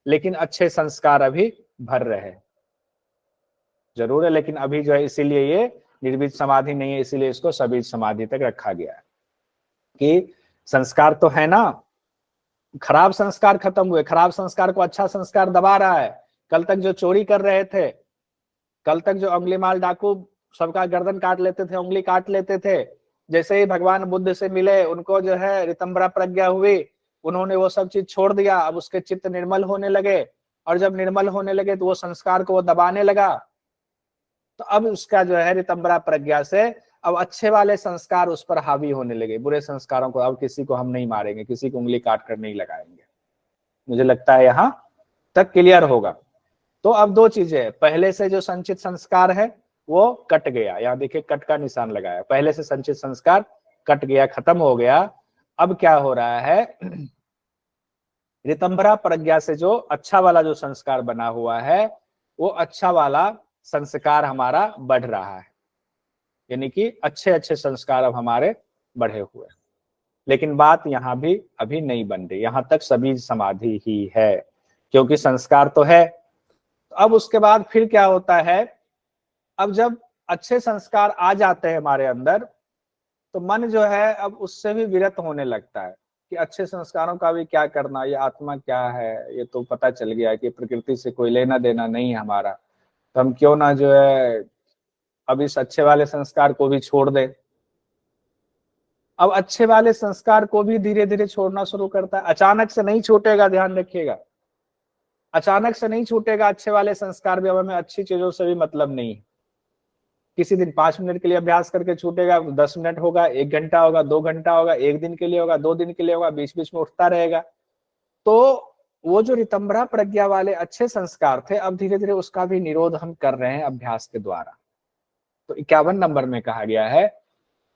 लेकिन अच्छे संस्कार अभी भर रहे हैं। जरूर है, लेकिन अभी जो है इसीलिए ये निर्बीज समाधि नहीं है, इसीलिए इसको सबीज समाधि तक रखा गया है कि संस्कार तो है ना, खराब संस्कार खत्म हुए, खराब संस्कार को अच्छा संस्कार दबा रहा है। कल तक जो चोरी कर रहे थे, कल तक जो अंगुली माल डाकू सबका गर्दन काट लेते थे, उंगली काट लेते थे, जैसे ही भगवान बुद्ध से मिले उनको जो है ऋतंभरा प्रज्ञा हुई, उन्होंने वो सब चीज छोड़ दिया। अब उसके चित्त निर्मल होने लगे, और जब निर्मल होने लगे तो वो संस्कार को वो दबाने लगा। तो अब उसका जो है ऋतंभरा प्रज्ञा से अब अच्छे वाले संस्कार उस पर हावी होने लगे। बुरे संस्कारों को अब किसी को हम नहीं मारेंगे, किसी को उंगली काट कर नहीं लगाएंगे। मुझे लगता है यहां तक क्लियर होगा। तो अब दो चीजें है, पहले से जो संचित संस्कार है वो कट गया, यहाँ देखिए कट का निशान लगाया, पहले से संचित संस्कार कट गया, खत्म हो गया। अब क्या हो रहा है? ऋतंभरा प्रज्ञा से जो अच्छा वाला जो संस्कार बना हुआ है वो अच्छा वाला संस्कार हमारा बढ़ रहा है, यानी कि अच्छे अच्छे संस्कार अब हमारे बढ़े हुए। लेकिन बात यहाँ भी अभी नहीं बन रही, यहाँ तक सबीज समाधि ही है, क्योंकि संस्कार तो है। अब उसके बाद फिर क्या होता है? अब जब अच्छे संस्कार आ जाते हैं हमारे अंदर, तो मन जो है अब उससे भी विरत होने लगता है कि अच्छे संस्कारों का भी क्या करना, ये आत्मा क्या है, ये तो पता चल गया कि प्रकृति से कोई लेना देना नहीं है हमारा, तो हम क्यों ना जो है अब इस अच्छे वाले संस्कार को भी छोड़ दे। अब अच्छे वाले संस्कार को भी धीरे धीरे छोड़ना शुरू करता है, अचानक से नहीं छूटेगा, ध्यान रखिएगा, अचानक से नहीं छूटेगा अच्छे वाले संस्कार भी। अब हमें अच्छी चीजों से भी मतलब नहीं है। किसी दिन 5 मिनट के लिए अभ्यास करके छूटेगा, 10 मिनट होगा, 1 घंटा होगा, 2 घंटा होगा, 1 दिन के लिए होगा, 2 दिन के लिए होगा, बीच बीच में उठता रहेगा। तो वो जो ऋतंभरा प्रज्ञा वाले अच्छे संस्कार थे, अब धीरे धीरे उसका भी निरोध हम कर रहे हैं अभ्यास के द्वारा। तो 51 नंबर में कहा गया है,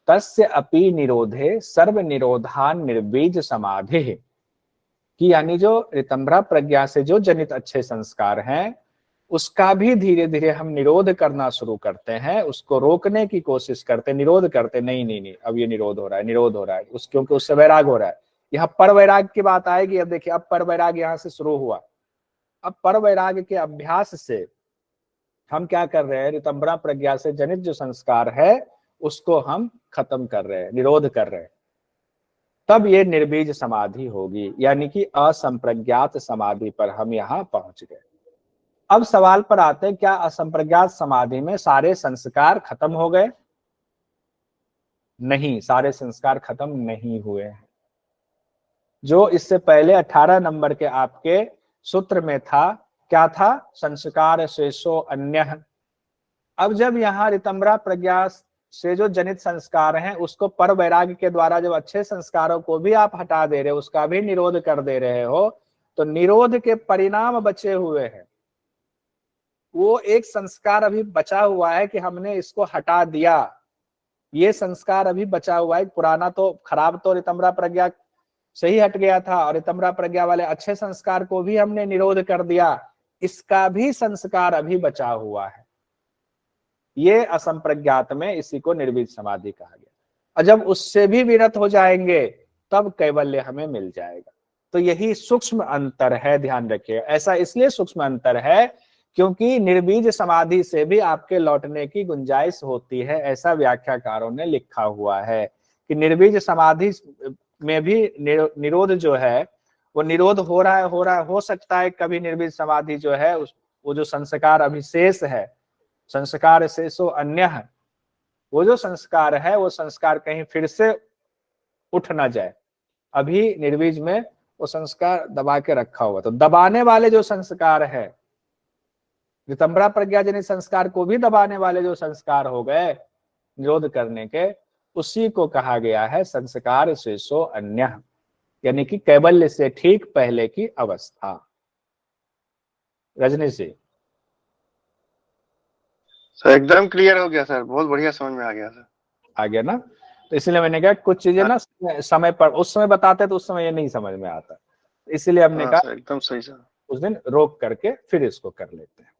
तस्य अपि निरोधे सर्व निरोधान निर्बीज समाधि, कि यानी जो ऋतंभरा प्रज्ञा से जो जनित अच्छे संस्कार हैं उसका भी धीरे धीरे हम निरोध करना शुरू करते हैं, उसको रोकने की कोशिश करते, निरोध करते, नहीं नहीं नहीं अब ये निरोध हो रहा है, निरोध हो रहा है, क्योंकि उससे वैराग हो रहा है। यहाँ पर वैराग की बात आएगी। अब देखिए, अब पर वैराग यहाँ से शुरू हुआ। अब पर वैराग के अभ्यास से हम क्या कर रहे हैं? ऋतंभरा प्रज्ञा से जनित जो संस्कार है उसको हम खत्म कर रहे हैं, निरोध कर रहे हैं। तब ये निर्बीज समाधि होगी, यानी कि असंप्रज्ञात समाधि पर हम यहाँ पहुंच गए। अब सवाल पर आते हैं, क्या असंप्रज्ञात समाधि में सारे संस्कार खत्म हो गए? नहीं, सारे संस्कार खत्म नहीं हुए हैं। जो इससे पहले 18 नंबर के आपके सूत्र में था, क्या था? संस्कार शेषो अन्य। अब जब यहाँ ऋतंभरा प्रज्ञा से जो जनित संस्कार हैं उसको पर वैराग्य के द्वारा जब अच्छे संस्कारों को भी आप हटा दे रहे हो, उसका भी निरोध कर दे रहे हो, तो निरोध के परिणाम बचे हुए हैं। वो एक संस्कार अभी बचा हुआ है कि हमने इसको हटा दिया, ये संस्कार अभी बचा हुआ है। पुराना तो खराब तो ऋतंभरा प्रज्ञा से ही हट गया था, और ऋतंभरा प्रज्ञा वाले अच्छे संस्कार को भी हमने निरोध कर दिया, इसका भी संस्कार अभी बचा हुआ है। ये असंप्रज्ञात में इसी को निर्बीज समाधि कहा गया। और जब उससे भी विरत हो जाएंगे तब कैवल्य हमें मिल जाएगा। तो यही सूक्ष्म अंतर है, ध्यान रखिए। ऐसा इसलिए सूक्ष्म अंतर है क्योंकि निर्बीज समाधि से भी आपके लौटने की गुंजाइश होती है, ऐसा व्याख्याकारों ने लिखा हुआ है कि निर्बीज समाधि में भी निरोध जो है वो निरोध हो रहा है। हो सकता है कभी निर्बीज समाधि जो है वो जो संस्कार अभिशेष है, संस्कार शेषो अन्य, वो जो संस्कार है वो संस्कार कहीं फिर से उठ ना जाए। अभी निर्बीज में वो संस्कार दबा के रखा हुआ। तो दबाने वाले जो संस्कार है, ऋतंभरा प्रज्ञा जनित संस्कार को भी दबाने वाले जो संस्कार हो गए निरोध करने के, उसी को कहा गया है संस्कार शेषो अन्य, यानी कि कैवल्य से ठीक पहले की अवस्था। रजनी जी। सर एकदम क्लियर हो गया सर, बहुत बढ़िया समझ में आ गया सर। आ गया ना? तो इसलिए मैंने कहा कुछ चीजें ना समय पर उस समय बताते तो उस समय ये नहीं समझ में आता, इसलिए हमने हाँ कहा सर एकदम सही सर। उस दिन रोक करके फिर इसको कर लेते हैं।